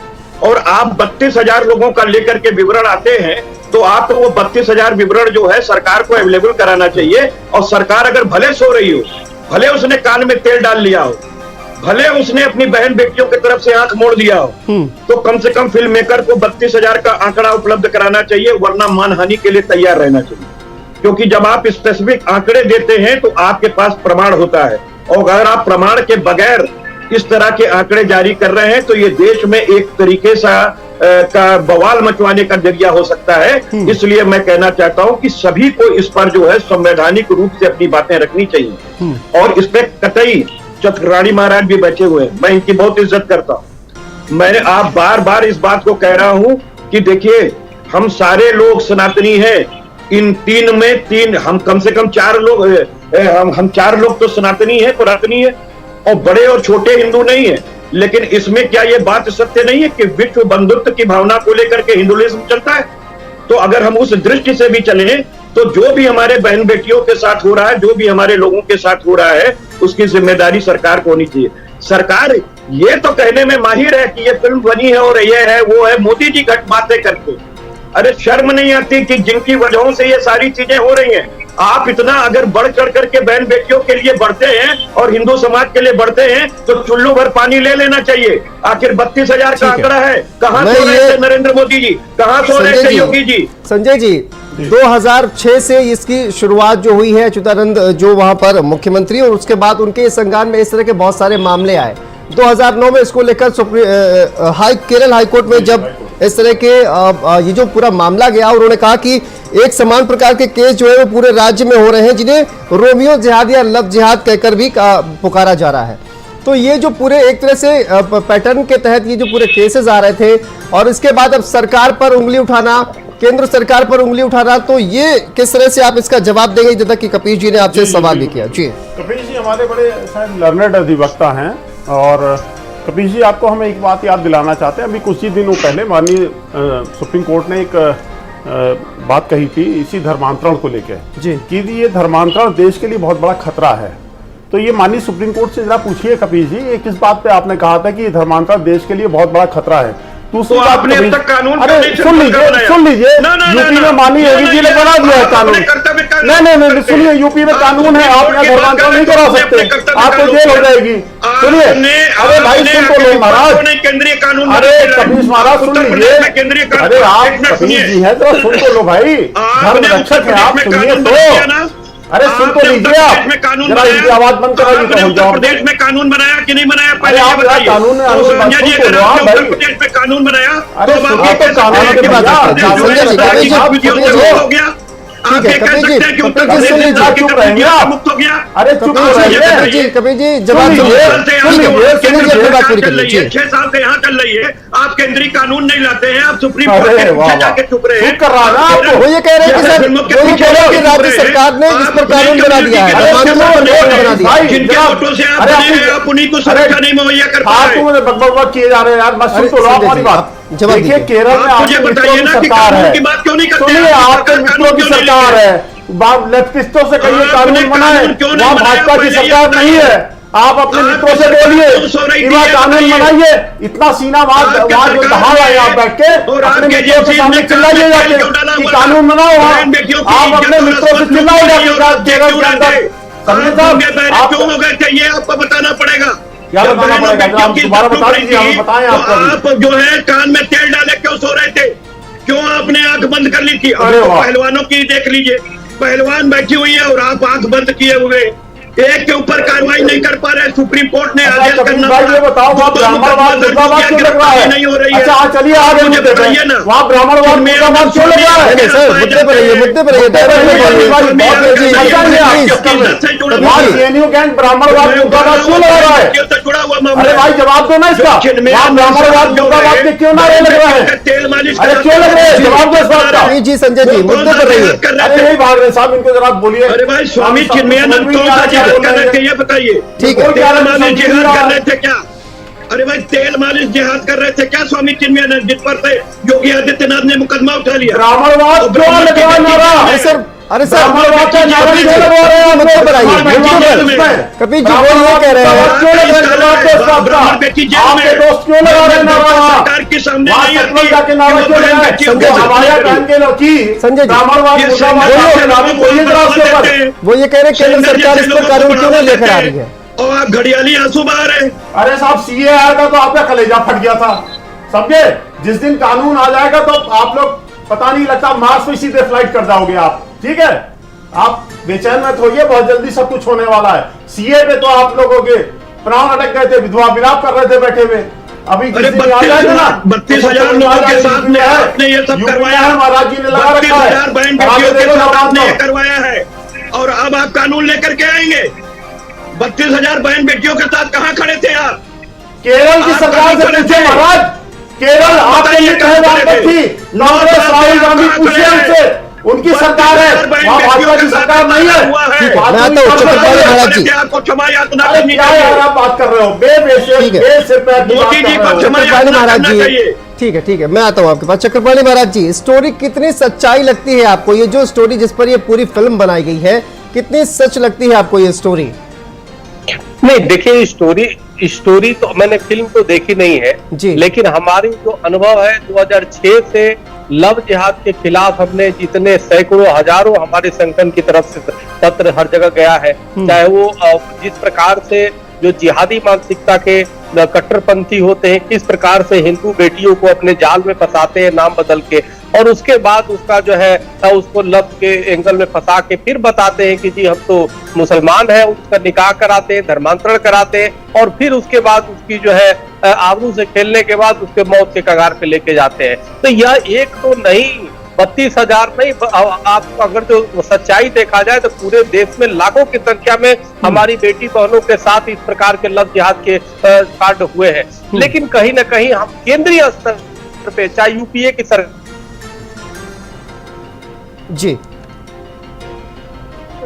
S3: और आप 32,000 लोगों का लेकर के विवरण आते हैं, तो आपको वो 32,000 विवरण जो है सरकार को अवेलेबल कराना चाहिए। और सरकार अगर भले सो रही हो, भले उसने कान में तेल डाल लिया हो, भले उसने अपनी बहन बेटियों की तरफ से आंख मोड़ दिया हो, तो कम से कम फिल्म मेकर को 32,000 का आंकड़ा उपलब्ध कराना चाहिए, वरना मानहानि के लिए तैयार रहना चाहिए। क्योंकि जब आप स्पेसिफिक आंकड़े देते हैं तो आपके पास प्रमाण होता है, और अगर आप प्रमाण के बगैर इस तरह के आंकड़े जारी कर रहे हैं तो ये देश में एक तरीके का बवाल मचवाने का जरिया हो सकता है। इसलिए मैं कहना चाहता हूं कि सभी को इस पर जो है संवैधानिक रूप से अपनी बातें रखनी चाहिए, और इस पे कतई चक्रपाणी महाराज भी बैठे हुए हैं, मैं इनकी बहुत इज्जत करता हूं। मैं आप बार बार इस बात को कह रहा हूं कि देखिए, हम सारे लोग सनातनी हैं, इन 3 में 3 हम कम से कम 4 लोग, हम 4 लोग तो सनातनी है, पुरातनी है, और बड़े और छोटे हिंदू नहीं है। लेकिन इसमें क्या ये बात सत्य नहीं है कि विश्व बंधुत्व की भावना को लेकर के हिंदुइज्म चलता है? तो अगर हम उस दृष्टि से भी चले तो जो भी हमारे बहन बेटियों के साथ हो रहा है, जो भी हमारे लोगों के साथ हो रहा है, उसकी जिम्मेदारी सरकार को होनी चाहिए। सरकार ये तो कहने में माहिर है कि ये फिल्म बनी है और ये है वो है, मोदी जी घट बातें करके। अरे शर्म नहीं आती कि जिनकी वजहों से ये सारी चीजें हो रही हैं, आप इतना अगर बढ़ चढ़ करके बहन बेटियों के लिए बढ़ते हैं और हिंदू समाज के लिए बढ़ते हैं तो चुल्लू भर पानी ले लेना चाहिए। आखिर 32,000 का आंकड़ा है, कहां सो रहे थे नरेंद्र मोदी जी, कहां सो रहे थे योगी जी?
S1: संजय जी, 2006 से इसकी शुरुआत जो हुई है, अच्युतानंद जो वहां पर मुख्यमंत्री, और उसके बाद उनके संज्ञान में इस तरह के बहुत सारे मामले आए। 2009 में इसको लेकर केरल हाईकोर्ट में जब इस तरह के ये जो पूरा मामला गया, उन्होंने कहा कि एक समान प्रकार के केस जो है वो पूरे राज्य में हो रहे हैं, जिन्हें रोमियो जिहाद या लव जिहाद कहकर भी पुकारा जा रहा है। तो ये जो पूरे एक तरह से पैटर्न के तहत ये जो पूरे केसेस आ रहे थे, और इसके बाद अब सरकार पर उंगली उठाना, केंद्र सरकार पर उंगली उठाना, तो ये किस तरह से आप इसका जवाब देंगे? जैसा कि कपीश जी ने आपसे सवाल भी किया। जी
S2: कपीश जी हमारे बड़े शायद लर्नड अधिवक्ता हैं, और कपीश जी आपको हम एक बात याद दिलाना चाहते हैं। अभी कुछ ही दिनों पहले माननीय सुप्रीम कोर्ट ने एक बात कही थी इसी धर्मांतरण को लेकर
S1: जी
S2: कि ये धर्मांतरण देश के लिए बहुत बड़ा खतरा है। तो ये माननीय सुप्रीम कोर्ट से जरा पूछिए कपीश जी, ये किस बात पे आपने कहा था कि ये धर्मांतरण देश के लिए बहुत बड़ा खतरा है?
S3: तो आपने अब तक कानून
S2: अरे सुन लीजिए यूपी में माननीय योगी जी ने बना दिया है कानून। नहीं सुनिए, यूपी में कानून है, आप यहाँ धर्मांतरण नहीं करा सकते, आपको जेल हो जाएगी। सुनिए, अरे भाई सुन तो लो महाराज,
S3: केंद्रीय कानून,
S2: अरे कपीश महाराज सुन लीजिए, अरे आप कपीश जी हैं तो सुन तो लो भाई, धर्म रक्षक है आप, सुनिए तो। अरे सुन तो लीजिए आप, जरा इनकी आवाज बंद कराइए।
S3: उत्तर प्रदेश में कानून बनाया कि नहीं बनाया?
S2: पहले आप कानून
S3: प्रदेश में कानून बनाया
S2: अरे तो कानून के बाद
S3: हो गया।
S1: ठीक है कपिल जी,
S2: चुप रहेंगे आप?
S3: मुक्त हो गया।
S2: अरे चुप रहिए
S1: कपिल जी, जवाब दीजिए, अपनी बात पूरी कर लीजिए।
S3: 6 साल से यहाँ चल रही है, आप केंद्रीय कानून नहीं लाते हैं, आप सुप्रीम कोर्ट के पीछे जाके चुप रहे हैं।
S2: कर रहा है ना आपको,
S1: वो ये कह रहे हैं कि सर, वो ये कह रहे हैं कि राज्य सरकार ने जिस पर कानून बना दिया है, बना दिया।
S3: जिनके वोटों से आप बने हैं, आप उन्हीं को सुरक्षा नहीं मुहैया कर पा रहे हैं।
S2: बकबक किए जा रहे हैं यार, बस सुन तो लो हमारी बात। देखिए केरल में आपके मित्रों की सरकार है, सुनिए आपके मित्रों की सरकार है, लेफ्टिस्टों से कहिए कानून बनाए, वहाँ भाजपा की सरकार नहीं है। आप अपने मित्रों से बोलिए कि वहाँ कानून बनाइए, इतना सीना वहाँ जो दहा रहे हैं आप बैठ के, अपने मित्रों के सामने चिल्लाइए जाके कि कानून बनाओ वहाँ। आप अपने मित्रों से चिल्लाइए जाके केरल के अंदर। समझे साहब, आप
S3: क्यों हो गए थे ये आपको बताना पड़ेगा।
S2: क्या बताना पड़ेगा? आप दोबारा बता दीजिए, हम बताएं आपको।
S3: आप जो है कान में तेल डाले क्यों सो रहे थे? क्यों आपने आंख बंद कर ली थी?
S2: अरे
S3: पहलवानों की देख लीजिए, पहलवान बैठी हुई है और आप आंख बंद किए हुए, एक के ऊपर कार्रवाई नहीं कर पा रहे। सुप्रीम कोर्ट ने आदेश करना पड़ा।
S2: ये बताओ वहाँ ब्राह्मणवाद मुद्दाबाद क्यों लग रहा है?
S3: नहीं हो रही है।
S2: अच्छा चलिए आगे मुद्दे पे, वहाँ ब्राह्मणवाद मुद्दाबाद क्यों लग रहा है?
S1: नहीं सर, मुद्दे पर रहिए, मुद्दे पर रहिए।
S2: जेएनयू गैंग ब्राह्मणवाद मुद्दाबाद क्यों लग रहा है?
S3: जुड़ा हुआ मामला।
S2: अरे भाई जवाब दो ना इसका, वहाँ ब्राह्मणवाद मुद्दाबाद के क्यों नारे लग रहे हैं?
S3: तेल मालिश,
S2: अरे क्यों लग रहे हैं? जवाब दो इस बात का।
S1: जी संजय जी, मुद्दे पर रहिए।
S2: अरे नहीं भाग रहे साहब, इनको जरा बोलिए।
S3: अरे भाई स्वामी चिन्मयानंद कौन सा जिहाद कर रहे थे ये बताइए।
S1: ठीक है,
S3: तेल मालिश जिहाद कर रहे थे क्या? अरे भाई तेल मालिश जिहाद कर रहे थे क्या स्वामी चिन्मयानंद, जिस पर से योगी आदित्यनाथ ने मुकदमा उठा लिया?
S2: ब्राह्मणवाद क्यों लगा नारा?
S1: अरे सर ब्राह्मणवाद का नारा क्यों लगवा रहे हैं? मुद्दे पर आइए। कपिल जी वो ये कह रहे हैं,
S2: क्यों लग रहे हैं? आपके दोस्त क्यों लगा रहे हैं नारा?
S3: सरकार के सामने नहीं आती।
S2: जाके नारा क्यों लगा रहे हैं? हमारे पहन के लौकी
S1: संजय जी,
S2: ब्राह्मणवाद
S1: वो ये कह रहे हैं केंद्र सरकार इस पर कानून क्यों नहीं लेकर आ रही है?
S3: और आप घड़ियाली आंसू बहा रहे हैं।
S2: अरे साहब सीए आया था तो आपका कलेजा फट गया था, समझे? जिस दिन कानून आ जाएगा तो आप लोग पता नहीं लगता मार्स पे सीधे फ्लाइट कर जाओगे आप, ठीक है? आप बेचैन मत होइए, बहुत जल्दी सब कुछ होने वाला है। सीए पे तो आप लोगों के प्राण अटक गए थे, विधवा विलाप कर रहे थे बैठे हुए। अभी
S3: 32,000 लोगों के साथ में आपने ये सब करवाया है,
S2: महाराज जी ने लगा रखा है,
S3: 32,000 बहन बेटियों के साथ आपने ये करवाया है, और अब आप कानून लेकर के आएंगे। 32,000 बहन बेटियों के साथ कहां खड़े थे आप?
S2: केरल की सरकार से पूछे महाराज, केरल आपके लिए कहे बात थी, कांग्रेस राहुल गांधी पूछे हमसे
S6: उनकी सरकार है, वहाँ भाजपा की सरकार नहीं है।
S1: मैं आता हूँ चक्रपाणी महाराज जी।
S7: आपको क्षमा याचना
S6: अरे
S7: करनी
S6: क्या यार
S7: चाहिए।
S6: आप बात कर रहे हो, बेवजह
S1: ठीक है।
S6: बेसिर पैर की बात
S7: मोदी जी
S6: कर
S7: को
S6: रहे हो।
S7: क्षमा
S1: चक्रपाणी
S7: याचना
S1: महाराज
S7: करना
S1: जी,
S7: चाहिए।
S1: ठीक है, मैं आता हूँ आपके पास। चक्रपाणी महाराज जी, स्टोरी कितनी सच्चाई लगती है आपको? ये जो स्टोरी जिस पर ये पूरी फिल्म बनाई गई है, कितनी सच लगती है आपको ये स्टोरी?
S4: नहीं, देखिए स्टोरी तो मैंने फिल्म तो देखी नहीं है
S1: जी।
S4: लेकिन हमारी जो अनुभव है 2006 से लव जिहाद के खिलाफ हमने जितने सैकड़ों हजारों हमारे संगठन की तरफ से पत्र हर जगह गया है, चाहे वो जिस प्रकार से जो जिहादी मानसिकता के कट्टरपंथी होते हैं, किस प्रकार से हिंदू बेटियों को अपने जाल में फंसाते हैं नाम बदल के, और उसके बाद उसका जो है उसको लव के एंगल में फंसा के फिर बताते हैं कि जी हम तो मुसलमान हैं, उसका निकाह कराते हैं, धर्मांतरण कराते हैं, और फिर उसके बाद उसकी जो है आबरू से खेलने के बाद उसके मौत के कगार पे लेके जाते हैं। तो यह एक तो नहीं 32,000 नहीं, आप अगर जो सच्चाई देखा जाए तो पूरे देश में लाखों की संख्या में हमारी बेटी बहनों के साथ इस प्रकार के लव जिहाद के कांड हुए हैं। लेकिन कहीं ना कहीं हम केंद्रीय स्तर पे, चाहे यूपीए की सरकार
S1: जी,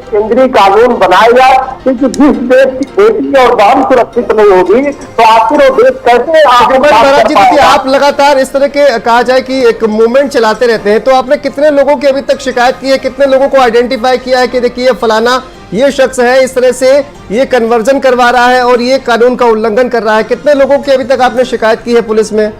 S8: केंद्रीय कानून बनाएगा, क्योंकि जिस देश की बेटी और बहन सुरक्षित नहीं होगी तो आखिर वो देश कैसे आगे बढ़
S1: महाराज जी, देखिए
S8: पाएगा?
S1: आप लगातार इस तरह के कहा जाए कि एक मूवमेंट चलाते रहते हैं, तो आपने कितने लोगों की अभी तक शिकायत की है? कितने लोगों को आइडेंटिफाई किया है कि देखिए फलाना ये शख्स है, इस तरह से ये कन्वर्जन करवा रहा है और ये कानून का उल्लंघन कर रहा है? कितने लोगों की अभी तक आपने शिकायत की है पुलिस में?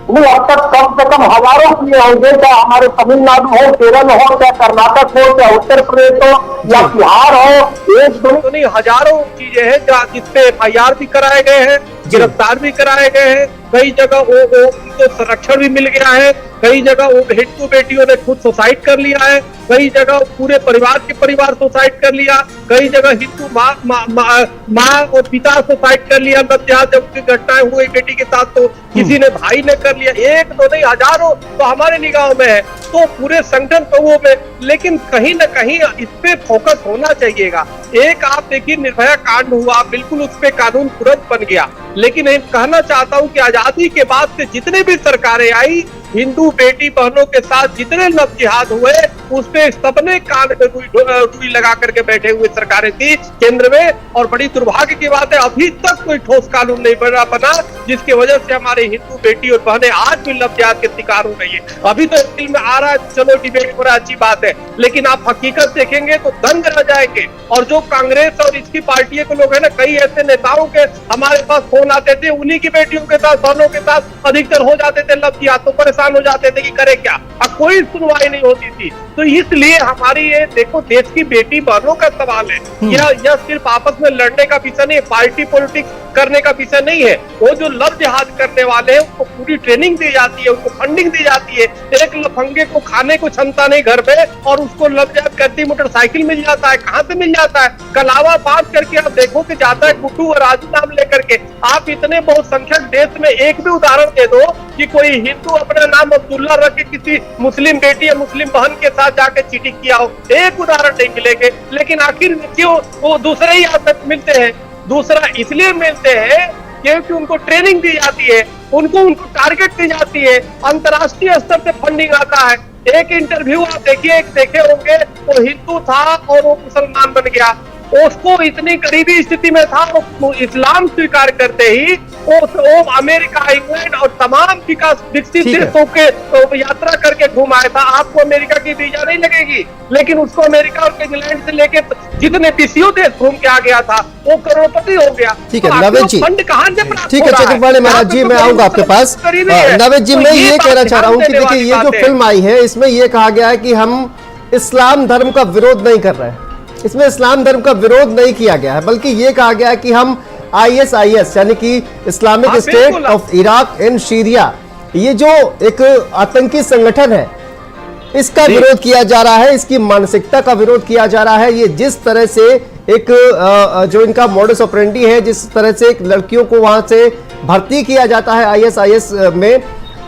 S8: नहीं, अब तक कम से कम हजारों किए होंगे, चाहे हमारे तमिलनाडु हो, केरल हो, चाहे कर्नाटक हो, चाहे उत्तर प्रदेश हो या बिहार हो, एक दो
S4: तो नहीं हजारों चीजें हैं जिसपे FIR भी कराए गए हैं, गिरफ्तार भी कराए गए हैं। कई जगह वो उनको संरक्षण भी मिल गया है, कई जगह वो हिंदू बेटियों ने खुद सुसाइड कर लिया है, कई जगह पूरे परिवार के परिवार सुसाइड कर लिया, कई जगह हिंदू माँ और पिता सुसाइड कर लिया। जब उनकी घटनाएं हुई बेटी के साथ तो किसी ने भाई ने कर लिया। एक तो नहीं हजारों तो हमारे निगाहों में है, तो पूरे संगठन कौओं में। लेकिन कहीं ना कहीं इस पे फोकस होना चाहिएगा। एक आप देखिए निर्भया कांड हुआ, बिल्कुल उस पे कानून तुरंत बन गया, लेकिन मैं कहना चाहता हूं कि आजादी के बाद से जितने भी सरकारें आई, हिंदू बेटी बहनों के साथ जितने लव जिहाद हुए उस पे सबने कान पे रुई लगा करके बैठे हुए सरकारें थी केंद्र में। और बड़ी दुर्भाग्य की बात है अभी तक कोई ठोस कानून नहीं बना जिसकी वजह से हमारे हिंदू बेटी और बहनें आज भी लव जिहाद के शिकार हो रही है। अभी तो फिल्म में आ रहा है, चलो डिबेट हो रहा है, अच्छी बात है, लेकिन आप हकीकत देखेंगे तो दंग रह जाएंगे। और जो कांग्रेस और इसकी पार्टियों के लोग है ना, कई ऐसे नेताओं के हमारे पास फोन आते थे, उन्हीं की बेटियों के साथ बहनों के साथ अधिकतर हो जाते थे लव जिहाद, तो परेशान हो जाते थे कि करे क्या, अब कोई सुनवाई नहीं होती थी। तो इसलिए हमारी ये देखो देश की बेटी बहनों का सवाल है, यह सिर्फ आपस में लड़ने का विषय नहीं है, पार्टी पॉलिटिक्स करने का विषय नहीं है। वो जो लव जिहाद करने वाले हैं उनको पूरी ट्रेनिंग दी जाती है, उनको फंडिंग दी जाती है। एक लफंगे को खाने को क्षमता नहीं घर में और उसको लव जिहाद करती मोटरसाइकिल मिल जाता है, कहाँ से मिल जाता है? कलावा बांध करके आप देखो कि जाता है गुड्डू और राजू नाम लेकर के। आप इतने बहुसंख्यक देश में एक भी उदाहरण दे दो कि कोई हिंदू अपना नाम अब्दुल्ला रख के किसी मुस्लिम बेटी या मुस्लिम बहन के साथ जाके चीटिंग किया हो, एक उदाहरण नहीं मिलेंगे। लेकिन आखिर क्यों वो दूसरे ही आदत मिलते हैं? दूसरा इसलिए मिलते हैं क्योंकि उनको ट्रेनिंग दी जाती है, उनको टारगेट दी जाती है, अंतर्राष्ट्रीय स्तर से फंडिंग आता है। एक इंटरव्यू आप देखिए, एक देखे होंगे, वो हिंदू था और वो मुसलमान बन गया, उसको इतनी गरीबी स्थिति में था, वो इस्लाम स्वीकार करते ही वो अमेरिका, इंग्लैंड और तमाम विकसित देशों के यात्रा करके घूम आया था। आपको अमेरिका की वीजा नहीं लगेगी, लेकिन उसको अमेरिका और इंग्लैंड से लेके जितने बीसीओ देश घूम के आ गया था वो करोड़पति हो गया।
S1: ठीक है नवेद जी,
S4: फंड कहाँ से प्राप्त
S1: ठीक है चक्रपाणी महाराज जी, मैं आऊंगा आपके पास। नवेद जी, मैं ये कहना चाह रहा हूँ कि देखिए ये जो फिल्म आई है इसमें ये कहा गया है कि हम इस्लाम धर्म का विरोध नहीं कर रहे हैं, इसमें इस्लाम धर्म का विरोध नहीं किया गया है, बल्कि ये कहा गया है कि हम ISIS यानी कि Islamic state of Iraq and Syria, ये जो एक आतंकी संगठन है इसका विरोध किया जा रहा है, इसकी मानसिकता का विरोध किया जा रहा है। ये जिस तरह से एक जो इनका मॉडस ऑपरेंडी है, जिस तरह से लड़कियों को वहां से भर्ती किया जाता है ISIS में,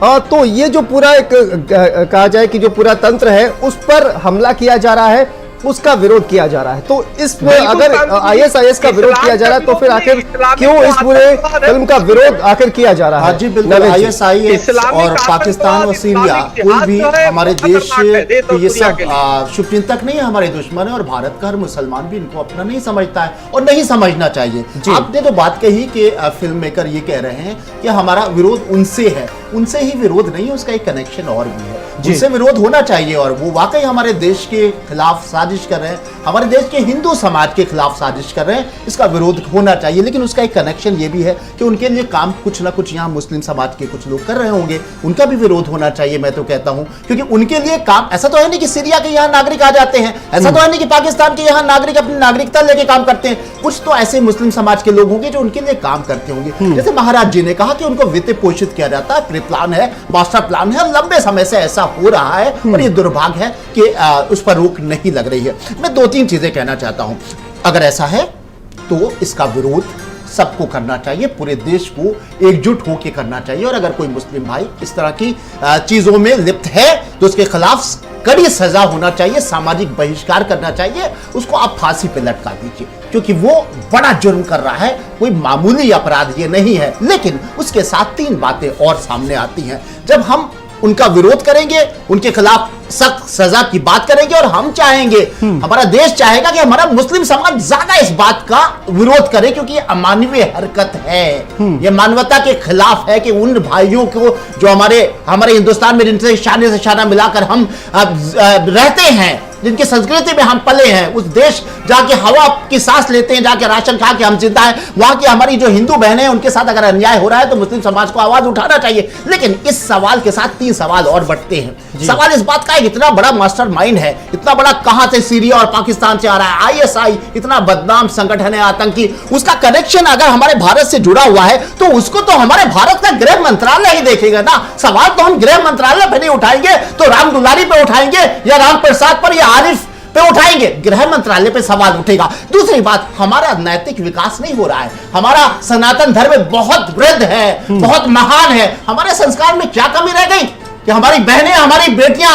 S1: तो ये जो पूरा एक कहा जाए कि जो पूरा तंत्र है उस पर हमला किया जा रहा है। उसका विरोध किया जा रहा है। तो इसमें
S4: बिल्कुल
S1: अगर
S4: कानूनी
S1: ISIS का विरोध किया जा रहा है तो फिर आखिर क्यों इस पूरे फिल्म का विरोध आखिर किया जा रहा है?
S6: हाँ जी बिल्कुल, ISIS और पाकिस्तान और सीरिया कोई भी हमारे देश के ये सब शुभचिंतक नहीं है, हमारे दुश्मन है, और भारत का हर मुसलमान भी इनको अपना नहीं समझता है और नहीं समझना चाहिए। आपने तो बात कही कि फिल्म मेकर ये कह रहे हैं कि हमारा विरोध उनसे है, उनसे ही विरोध नहीं, उसका एक कनेक्शन और भी है, उनसे विरोध होना चाहिए। और वो वाकई हमारे देश के खिलाफ साजिश कर रहे हैं, हमारे देश के हिंदू समाज के खिलाफ साजिश कर रहे हैं, इसका विरोध होना चाहिए। लेकिन उसका एक कनेक्शन ये भी है कि उनके लिए काम कुछ ना कुछ यहाँ मुस्लिम समाज के कुछ लोग कर रहे होंगे, उनका भी विरोध होना चाहिए, मैं तो कहता हूं। क्योंकि उनके लिए काम, ऐसा तो है नहीं कि सीरिया के यहाँ नागरिक आ जाते हैं, ऐसा तो है नहीं कि पाकिस्तान के यहाँ नागरिक अपनी नागरिकता लेके काम करते हैं, कुछ तो ऐसे मुस्लिम समाज के लोग होंगे जो उनके लिए काम करते होंगे। जैसे महाराज जी ने कहा कि उनको वित्त पोषित किया जाता है, प्री प्लान है, मास्टर प्लान है, लंबे समय से ऐसा हो रहा है और ये दुर्भाग्य है कि उस पर रोक नहीं लग रही है। मैं 2-3 चीजें कहना चाहता हूं। अगर ऐसा है तो इसका विरोध सबको करना चाहिए, पूरे देश को एकजुट होकर करना चाहिए। और अगर कोई मुस्लिम भाई इस तरह की चीजों में लिप्त है तो उसके खिलाफ कड़ी सजा होना चाहिए, सामाजिक बहिष्कार करना चाहिए, उसको आप फांसी पे लटका दीजिए, क्योंकि वो बड़ा जुर्म कर रहा है, कोई मामूली अपराध ये नहीं है। लेकिन उसके साथ 3 बातें और सामने आती हैं। जब हम उनका विरोध करेंगे, उनके खिलाफ सख्त सजा की बात करेंगे, और हम चाहेंगे, हमारा देश चाहेगा कि हमारा मुस्लिम समाज ज्यादा इस बात का विरोध करे, क्योंकि ये अमानवीय हरकत है, ये मानवता के खिलाफ है कि उन भाइयों को जो हमारे हिंदुस्तान में जिनसे शाने से शाना मिलाकर हम रहते हैं, जिनकी संस्कृति में हम पले हैं, उस देश जाके हवा की सांस लेते हैं, जाके राशन खा के हम जिंदा हैं, वहां की हमारी जो हिंदू बहनें हैं उनके साथ अगर अन्याय हो रहा है तो मुस्लिम समाज को आवाज उठाना चाहिए। लेकिन इस सवाल के साथ 3 सवाल और बढ़ते हैं। सवाल इस बात का है, इतना बड़ा मास्टरमाइंड है, इतना बड़ा, कहां से सीरिया और पाकिस्तान से आ रहा है, ISI इतना बदनाम संगठन है, आतंकी, उसका कनेक्शन अगर हमारे भारत से जुड़ा हुआ है तो उसको तो हमारे भारत का गृह मंत्रालय ही देखेगा ना। सवाल तो हम गृह मंत्रालय पे नहीं उठाएंगे तो राम दुलारी पे उठाएंगे या राम प्रसाद पर या आरिफ पे उठाएंगे, गृह मंत्रालय पे सवाल उठेगा। दूसरी बात, हमारा नैतिक विकास नहीं हो रहा है, हमारा सनातन धर्म बहुत वृद्ध है, बहुत महान है, हमारे संस्कार में क्या कमी रह गई कि हमारी बहनें, हमारी बेटियां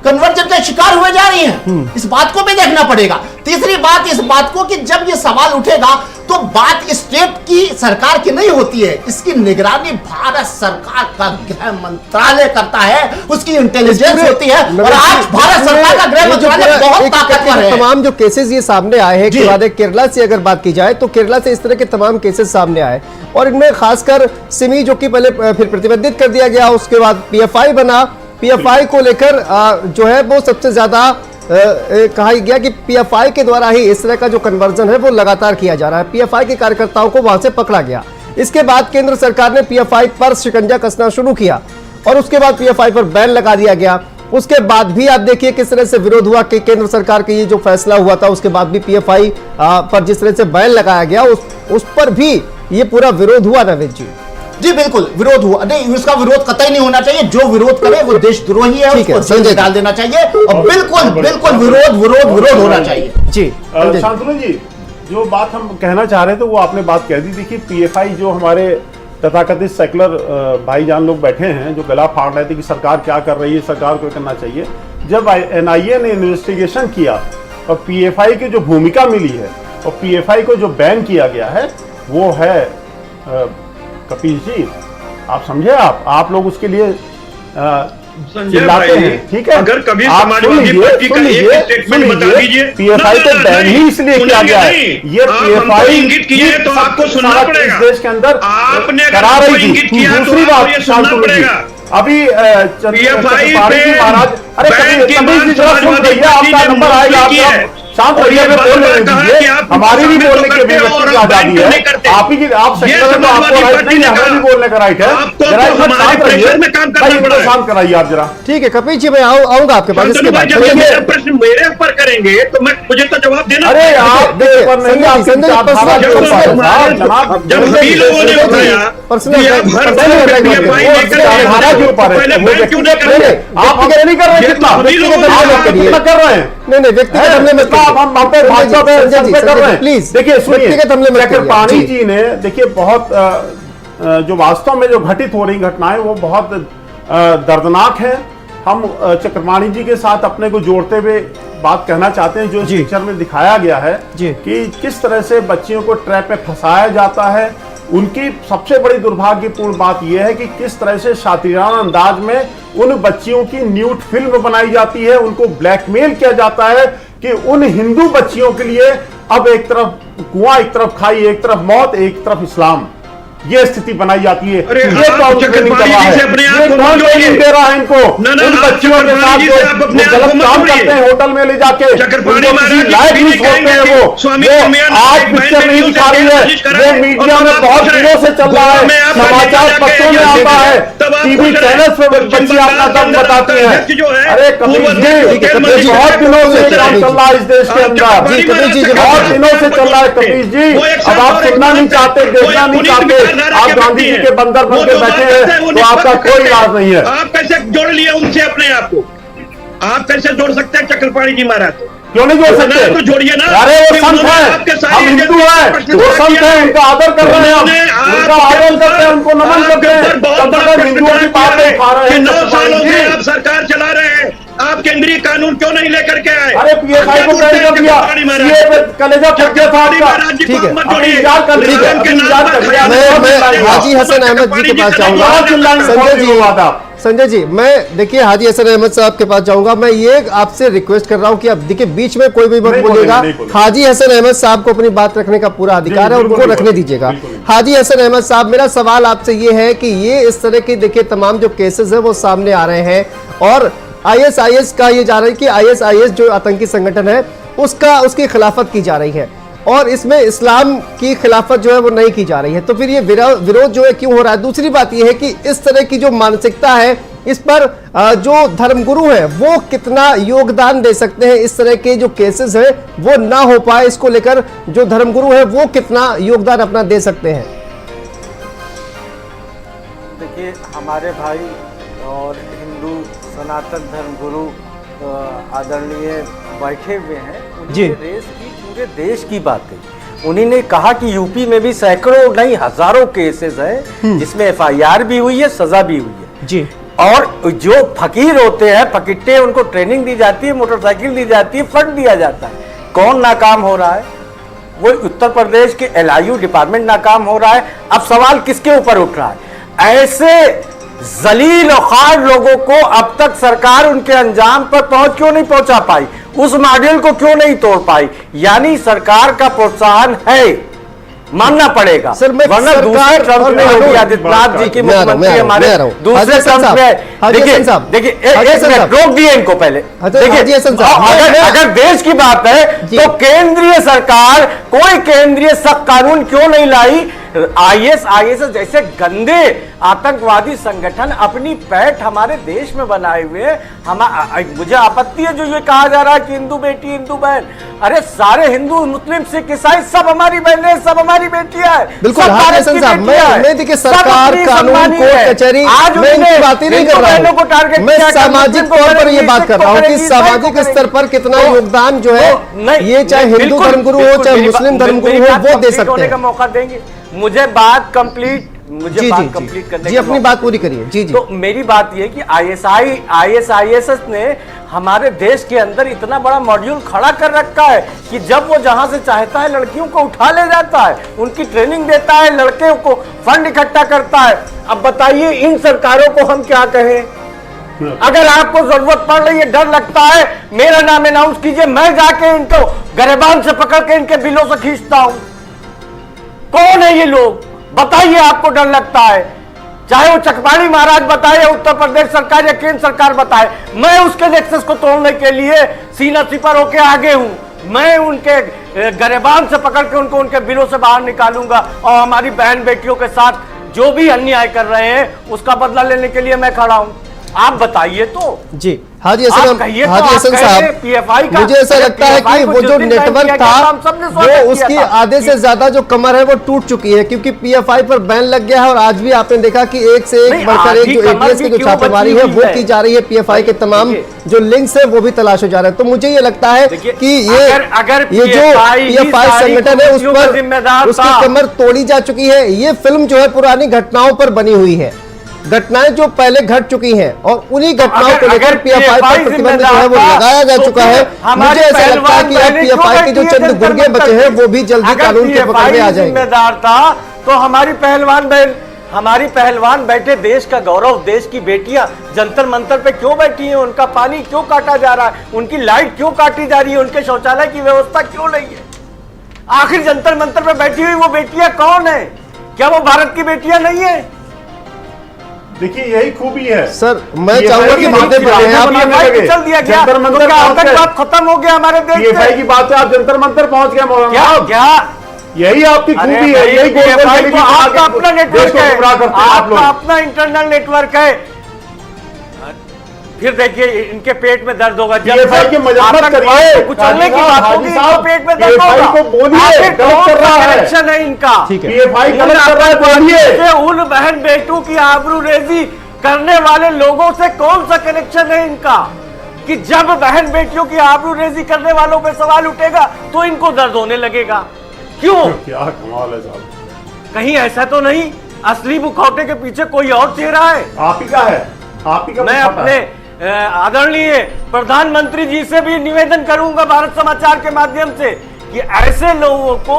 S6: कन्वर्जन का शिकार हुए जा रही हैं? इस बात को भी देखना पड़ेगा। तीसरी बात इस बात को कि जब ये सवाल उठेगा तो बात स्टेट की सरकार की नहीं होती है, इसकी निगरानी भारत सरकार का गृह मंत्रालय करता है, उसकी इंटेलिजेंस होती है। और आज भारत सरकार का गृह मंत्रालय बहुत ताकतवर है।
S1: तमाम जो केसेस ये सामने आए हैं, के बाद केरला से अगर बात की जाए तो केरला से इस तरह के तमाम केसेस सामने आए, और इनमें खासकर सिमी जो कि पहले फिर प्रतिबंधित कर दिया गया, उसके बाद PFI बना। PFI को लेकर जो है वो सबसे ज्यादा कहा गया कि PFI के द्वारा ही इस तरह का जो कन्वर्जन है वो लगातार किया जा रहा है। PFI के कार्यकर्ताओं को वहां से पकड़ा गया। इसके बाद केंद्र सरकार ने PFI पर शिकंजा कसना शुरू किया और उसके बाद PFI पर बैन लगा दिया गया। उसके बाद भी आप देखिए किस तरह से विरोध हुआ कि केंद्र सरकार का ये जो फैसला हुआ था उसके बाद भी PFI पर जिस तरह से बैन लगाया गया उस पर भी ये पूरा विरोध हुआ। नवीद जी,
S6: जी बिल्कुल विरोध हुआ, नहीं उसका विरोध कतई नहीं होना चाहिए। जो विरोध करे वो देशद्रोही है, उसको जेल में डाल देना चाहिए और बिल्कुल बिल्कुल विरोध होना चाहिए।
S1: जी
S2: शांतनु जी, जो बात हम कहना चाह रहे थे वो आपने बात कह दी। देखिए PFI जो हमारे तथाकथित सेकुलर भाईजान लोग बैठे हैं जो गला फाड़ रहे थे कि सरकार क्या कर रही है, सरकार को करना चाहिए, जब NIA ने इन्वेस्टिगेशन किया और PFI की जो भूमिका मिली है और PFI को जो बैन किया गया है वो है कपिल जी, आप समझे, आप लोग उसके लिए चिल्लाते हैं, ठीक है।
S3: अगर कभी
S2: समाजवादी पार्टी का एक स्टेटमेंट बता दीजिए, PFI को बैन ही इसलिए किया गया है, ये PFI
S3: इंगित किया है तो आपको सुनना पड़ेगा।
S2: देश के अंदर
S3: आपने
S2: करा रही थी।
S3: इंगित किया
S2: दूसरी
S3: तो
S2: बात
S3: आपको सुनना पड़ेगा।
S2: अभी
S3: PFI
S2: महाराज, अरे कपिल जी जरा सुन रही है, आपका नंबर आएगा, आप शांत रहिए, बोल रहे दीजिए, हमारी भी बोलने की अभिव्यक्ति की आजादी है, आप ही की, आप सेक्टर में आपको राइट नहीं है, हमें भी बोलने का राइट है, जरा शांत रहिए, शांत कराइए आप जरा।
S1: ठीक है कपिल जी, मैं आऊंगा आपके पास इसके बाद।
S3: प्रश्न मेरे ऊपर करेंगे तो मैं मुझे तो जवाब देना।
S2: अरे आप पर नहीं,
S3: जब सभी लोगों ने उठाया
S2: आप नहीं कर रहे, कितना कर रहे हैं,
S1: नहीं व्यक्तिगत हमले में
S2: प्लीज देखिए, सुनिए, पानी जी ने देखिए बहुत जो वास्तव में जो घटित हो रही घटनाएं वो बहुत दर्दनाक है। हम चक्रपाणी जी के साथ अपने को जोड़ते हुए बात कहना चाहते हैं जो इस
S1: जी।
S2: पिक्चर में दिखाया गया है
S1: जी।
S2: कि किस तरह से बच्चियों को ट्रैप में फंसाया जाता है। उनकी सबसे बड़ी दुर्भाग्यपूर्ण बात यह है कि किस तरह से शातिराना अंदाज में उन बच्चियों की न्यूड फिल्म बनाई जाती है, उनको ब्लैकमेल किया जाता है कि उन हिंदू बच्चियों के लिए अब एक तरफ कुआं, एक तरफ खाई, एक तरफ मौत, एक तरफ इस्लाम, ये स्थिति बनाई जाती है।
S3: अरे
S2: ये
S3: आप
S2: कौन
S3: चक्रपाणी जी से अपने आप
S2: ये
S3: को
S2: कौन
S3: मत जोड़िए।
S2: ट्रेनिंग दे रहा है इनको?
S3: ना, ना,
S2: उन
S3: आप
S2: बच्चियों के साथ
S3: चक्रपाणी जी से आप अपने
S2: जो
S3: आप को
S2: गलत
S3: मत
S2: काम
S3: जोड़िए।
S2: करते हैं होटल में ले जाके,
S3: चक्रपाणी
S2: उनको
S3: महाराज
S2: किसी
S3: जी
S2: लायक
S3: कभी
S2: नहीं
S3: नहीं
S2: छोड़ते हैं
S3: कहेंगे
S2: वो।
S3: कि स्वामी
S2: वो
S3: कन्हैया
S2: आज
S3: नारायण
S2: पिक्चर
S3: बहन
S2: नहीं
S3: ने
S2: दिखा रही है,
S3: कोशिश करा
S2: ये
S3: है,
S2: मीडिया
S3: और
S2: में
S3: आप
S2: बहुत
S3: पूछ रहे
S2: दिनों से चल रहा
S3: गोवा
S2: है,
S3: में आप
S2: समाचार
S3: जाके
S2: पत्रों में
S3: यहाँ
S2: आता है,
S3: तब आप
S2: टीवी
S3: पूछ रहे
S2: चैनल पे
S3: पश्चिम
S2: बच्ची
S3: बंगाल
S2: अपना
S3: के
S2: दम
S3: अंदर
S2: बताती
S3: आपका
S2: है।
S3: अध्यक्ष जो है,
S2: अरे कपिल
S3: पूर्व
S2: जी,
S3: अध्यक्ष होटल मंत्री
S2: बहुत
S3: साहब
S2: दिनों से
S3: को
S2: काम
S3: पूछ
S2: चल रहा है इस देश के
S3: आप
S2: अंदर,
S3: चक्रपाणी महाराज से
S2: बहुत
S3: कहा
S2: दिनों से
S3: है,
S2: चल रहा है कपिल जी।
S3: वो एक
S2: अब आप
S3: साथ और
S2: सुनना
S3: एक
S2: नहीं
S3: साथ
S2: चाहते,
S3: वो
S2: देखना
S3: एक
S2: नहीं
S3: पुनीत
S2: चाहते,
S3: विचारधारा
S2: आप
S3: के
S2: गांधी
S3: व्यक्ति
S2: जी
S3: हैं।
S2: के बंदर
S3: वो
S2: बन के
S3: जो बात
S2: बैठे
S3: करते हैं,
S2: हैं,
S3: वो
S2: तो आपका
S3: निष्पक्ष
S2: कोई
S3: करते हैं।
S2: इलाज नहीं है।
S3: आप कैसे जोड़ लिए उनसे अपने आप को? आप कैसे जोड़ सकते हैं चक्रपाणी जी महाराज?
S2: क्यों नहीं जोड़ सकते?
S3: तो जोड़िए ना।
S2: अरे वो
S3: कि
S2: संत
S3: उन्होंने
S2: है,
S3: आपके सारी
S2: हम हिंदू
S3: एजेंसी
S2: हैं,
S3: पर
S2: वो
S3: प्रश्न
S2: संत
S3: किया
S2: है,
S3: है।
S2: उनका आदर कर रहे हैं हम,
S3: उन्होंने
S2: उनका
S3: आपके
S2: आदर करते हैं, उनको नमन
S3: आपके
S2: करते हैं,
S3: ऊपर बहुत
S2: तब
S3: बड़ा
S2: तक हिंदुओं की
S3: प्रश्न
S2: बात
S3: किया
S2: उठा रहे
S3: है
S2: हैं।
S3: कि 9 सालों
S2: जी।
S3: से आप सरकार चला रहे हैं, आप केंद्रीय कानून क्यों नहीं लेकर के आए?
S2: अरे पीएसआई को कैसे कर दिया, सीए पे कलेजा फट गया था आपका।
S3: ठीक
S1: है,
S2: अभी इंतजार कर लीजिए, अभी इंतजार कर लीजिए।
S1: मैं हाजी हसन अहमद जी के पास जाऊंगा। संजय जी, मैं देखिए हाजी हसन अहमद साहब के पास जाऊंगा। मैं ये आपसे रिक्वेस्ट कर रहा हूं कि अब देखिए बीच में कोई भी मत
S2: नहीं
S1: बोलेगा।
S2: बोलेंगे।
S1: हाजी हसन अहमद साहब को अपनी बात रखने का पूरा अधिकार है,
S2: बिल्कुल
S1: उनको
S2: नहीं
S1: रखने
S2: बोलेंगे।
S1: दीजिएगा।
S2: बिल्कुल।
S1: हाजी हसन अहमद साहब, मेरा सवाल आपसे ये है कि ये इस तरह के देखिए तमाम जो केसेस है वो सामने आ रहे हैं और ISIS का ये जा रहा है कि ISIS जो आतंकी संगठन है उसकी खिलाफत की जा रही है और इसमें इस्लाम की खिलाफत जो है वो नहीं की जा रही है, तो फिर ये विरोध जो है क्यों हो रहा है? दूसरी बात ये है कि इस तरह की जो मानसिकता है इस पर जो धर्मगुरु है वो कितना योगदान दे सकते हैं? इस तरह के जो केसेस हैं वो ना हो पाए, इसको लेकर जो धर्मगुरु है वो कितना योगदान अपना दे सकते हैं?
S5: देखिए, हमारे भाई और हिंदू सनातन धर्मगुरु आदरणीय बैठे हुए हैं,
S1: जी।
S5: उन्हीं देश की पूरे देश की बात है। उन्हीं ने कहा कि यूपी में भी सैकड़ों नहीं हजारों केसेस हैं जिसमें FIR भी हुई है, सजा भी हुई है
S1: जी।
S5: और जो फकीर होते हैं, फकीटे, उनको ट्रेनिंग दी जाती है, मोटरसाइकिल दी जाती है, फंड दिया जाता है। कौन नाकाम हो रहा है? वो उत्तर प्रदेश के LIU डिपार्टमेंट नाकाम हो रहा है। अब सवाल किसके ऊपर उठ रहा है? ऐसे जलील और खार लोगों को अब तक सरकार उनके अंजाम पर पहुंच क्यों नहीं पहुंचा पाई? उस मॉडल को क्यों नहीं तोड़ पाई? यानी सरकार का प्रोत्साहन है, मानना पड़ेगा।
S1: सर, मैं
S5: वरना
S1: सरकार
S5: दूसरे टर्म
S1: और
S5: में योगी
S1: कानून-
S5: आदित्यनाथ जी के
S1: मैं आ रहा हूं,
S5: मुख्यमंत्री हमारे
S1: मैं आ रहा हूं।
S5: दूसरे
S1: हाजी हसन
S5: टर्म
S1: साहब,
S5: में
S1: हाजी
S5: देखिए
S1: हसन साहब,
S5: देखिए
S1: हाजी
S5: एक
S1: हसन
S5: मिनट
S1: साहब।
S5: रोक दिए इनको पहले।
S1: हाजी हसन साहब,
S5: अगर देश की बात है
S1: जी।
S5: तो केंद्रीय सरकार कोई केंद्रीय सख्त कानून क्यों नहीं लाई? ISIS जैसे गंदे आतंकवादी संगठन अपनी पैठ हमारे देश में बनाए हुए। मुझे आपत्ति है जो ये कहा जा रहा है कि हिंदू बेटी हिंदू बहन। अरे सारे हिंदू मुस्लिम सिख ईसाई सब हमारी बहनें, सब हमारी बेटियां हैं।
S1: बिल्कुल
S5: सब
S1: हाजी
S5: भारत
S1: हसन
S5: की
S1: साहब,
S5: बेटियां हैं।
S1: मैं देखिए
S5: सब
S1: सरकार,
S5: अपनी
S1: कानून,
S5: सम्मानी
S1: कोर्ट
S5: है।
S1: कचहरी,
S5: आज
S1: मैं इनकी बात ही नहीं
S5: हिंदू
S1: कर रहा
S5: बहनों को
S1: हूँ।
S5: टारगेट
S1: मैं
S5: किया,
S1: सामाजिक
S5: मुस्लिम को
S1: तौर पर ये
S5: करेंगी,
S1: बात
S5: सिख
S1: कर
S5: को
S1: रहा हूँ कि
S5: करेंगी, ईसाई को
S1: सामाजिक स्तर
S5: करेंगी।
S1: पर कितना
S5: तो-
S1: योगदान जो है
S5: नहीं,
S1: ये चाहे हिंदू
S5: बिल्कुल,
S1: धर्मगुरु हो
S5: बिल्कुल,
S1: चाहे
S5: मेरी
S1: मुस्लिम
S5: बात-
S1: धर्मगुरु
S5: मेरी
S1: हो
S5: बात
S1: वो दे
S5: complete
S1: सकते
S5: होने
S1: हैं।
S5: का मौका देंगे मुझे बात कंप्लीट मुझे
S1: जी
S5: बात
S1: जी
S5: कंप्लीट
S1: जी
S5: करने
S1: जी
S5: का
S1: अपनी
S5: मौका
S1: बात
S5: दें।
S1: पूरी करिए। जी जी,
S5: तो मेरी बात यह कि ISIS ने हमारे देश के अंदर इतना बड़ा मॉड्यूल खड़ा कर रखा है कि जब वो जहां से चाहता है लड़कियों को उठा ले जाता है, उनकी ट्रेनिंग देता है, लड़के को फंड इकट्ठा करता है। अब बताइए इन सरकारों को हम क्या कहें? अगर आपको जरूरत पड़ रही है, डर लगता है, मेरा नाम अनाउंस कीजिए, मैं जाके इनको गरेबान से पकड़ के इनके बिलों से खींचता हूं। कौन है ये लोग? बताइए, आपको डर लगता है? चाहे वो चक्रपाणी महाराज बताए या उत्तर प्रदेश सरकार या केंद्र सरकार बताए, मैं उसके नेक्सस को तोड़ने के लिए सीना सिपर होके आगे हूं। मैं उनके गरेबान से पकड़ के उनको उनके बिलों से बाहर निकालूंगा और हमारी बहन बेटियों के साथ जो भी अन्याय कर रहे हैं उसका बदला लेने के लिए मैं खड़ा हूं। आप बताइए तो।
S1: जी हाजी
S5: आप
S1: हसन,
S5: कहिए तो,
S1: हाजी
S5: आप
S1: हसन
S5: कह
S1: साहब,
S5: रहे हैं PFI का,
S1: मुझे ऐसा लगता है
S5: PFI
S1: कि
S5: को
S1: वो
S5: जिस
S1: जो
S5: दिन बैन
S1: नेटवर्क
S5: किया
S1: था
S5: गया था, हम सबने स्वागत
S1: वो
S5: किया
S1: उसकी
S5: था।
S1: आधे से ज्यादा जो कमर है वो टूट चुकी है, क्योंकि PFI पर बैन लग गया है और आज भी आपने देखा कि एक से
S5: नहीं,
S1: एक बढ़कर एक
S5: आधी
S1: जो
S5: कमर
S1: ATS की
S5: भी
S1: जो
S5: क्यों
S1: छापेमारी
S5: बची
S1: है
S5: हुई
S1: वो
S5: है?
S1: की जा रही है। PFI के तमाम जो लिंक्स है वो भी तलाश हो जा रहे हैं। तो मुझे ये लगता है
S5: देखिए,
S1: कि ये
S5: अगर
S1: ये जो
S5: PFI ही
S1: PFI
S5: सारी
S1: संगठन है उस
S5: कुर्सियों का
S1: पर
S5: जिम्मेदार
S1: उसकी
S5: था।
S1: कमर तोड़ी जा चुकी है। ये फिल्म जो है पुरानी घटनाओं पर बनी हुई है। घटनाएं जो पहले घट चुकी हैं और उन्हीं घटनाओं को लेकर पीएफआई पर प्रतिबंध जो है वो लगाया जा चुका है। मुझे ऐसा लगता है कि अब पीएफआई के जो चंद गुर्गे बचे हैं वो भी जल्दी कानून के पकड़ में आ जाएंगे।
S5: जिम्मेदार था तो हमारी पहलवान बैठे, देश का गौरव, देश की बेटियां जंतर मंतर पे क्यों बैठी हैं? उनका पानी क्यों काटा जा रहा है? उनकी लाइट क्यों काटी जा रही है? उनके शौचालय की व्यवस्था क्यों नहीं है? आखिर जंतर मंतर पे बैठी हुई वो बेटियां कौन है? क्या वो भारत की बेटियां नहीं है?
S2: देखिए यही खूबी है
S1: सर। मैं चाहूंगा कि मुद्दे पर
S5: चल दिया गया तो क्या आतंकवाद खत्म हो गया हमारे देश
S2: पीएफआई की बात से आप जंतर मंतर पहुंच गए मौलाना।
S5: क्या
S2: यही आपकी खूबी है, यही
S5: तो आपका अपना नेटवर्क है, आपका अपना इंटरनल नेटवर्क है। फिर देखिए इनके पेट में दर्द होगा जब
S2: की मजम्मत करिए,
S5: कुचलने की बात होगी तो पेट में दर्द होगा।
S2: को बोलिए गलत कर रहा है,
S5: कनेक्शन है इनका,
S2: पीएफआई गलत कर रहा है, बोलिए।
S5: उन बहन बेटों की आबरूरेजी करने वाले लोगों से कौन सा कनेक्शन है इनका कि जब बहन बेटियों की आबरूरेजी करने वालों पे सवाल उठेगा तो इनको दर्द होने लगेगा? क्यों?
S2: क्या कमाल है साहब।
S5: कहीं ऐसा तो नहीं असली मुखौटे के पीछे कोई और चेहरा है?
S2: आप ही का है, आप ही का।
S5: मैं अपने आदरणीय प्रधानमंत्री जी से भी निवेदन करूंगा भारत समाचार के माध्यम से कि ऐसे लोगों को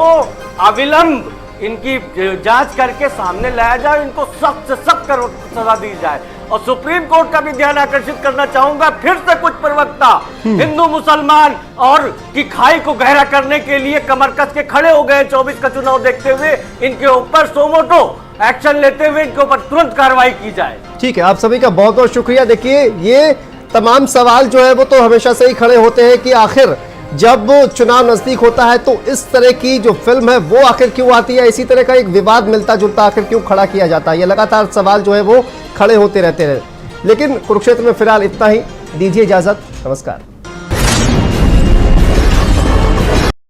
S5: अविलंब इनकी जांच करके सामने लाया जाए, इनको सख्त से सख्त सजा दी जाए। और सुप्रीम कोर्ट का भी ध्यान आकर्षित करना चाहूंगा, फिर से कुछ प्रवक्ता हिंदू मुसलमान और की खाई को गहरा करने के लिए कमर कस के खड़े हो गए 24 का चुनाव देखते हुए। इनके ऊपर सोमोटो एक्शन लेते हुए इनके ऊपर तुरंत कार्रवाई की जाए।
S1: ठीक है, आप सभी का बहुत बहुत शुक्रिया। देखिए ये तमाम सवाल जो है वो तो हमेशा से ही खड़े होते हैं कि आखिर जब चुनाव नजदीक होता है तो इस तरह की जो फिल्म है वो आखिर क्यों आती है, इसी तरह का एक विवाद मिलता जुलता आखिर क्यों खड़ा किया जाता है। ये लगातार सवाल जो है वो खड़े होते रहते हैं। लेकिन कुरुक्षेत्र में फिलहाल इतना ही, दीजिए इजाजत, नमस्कार।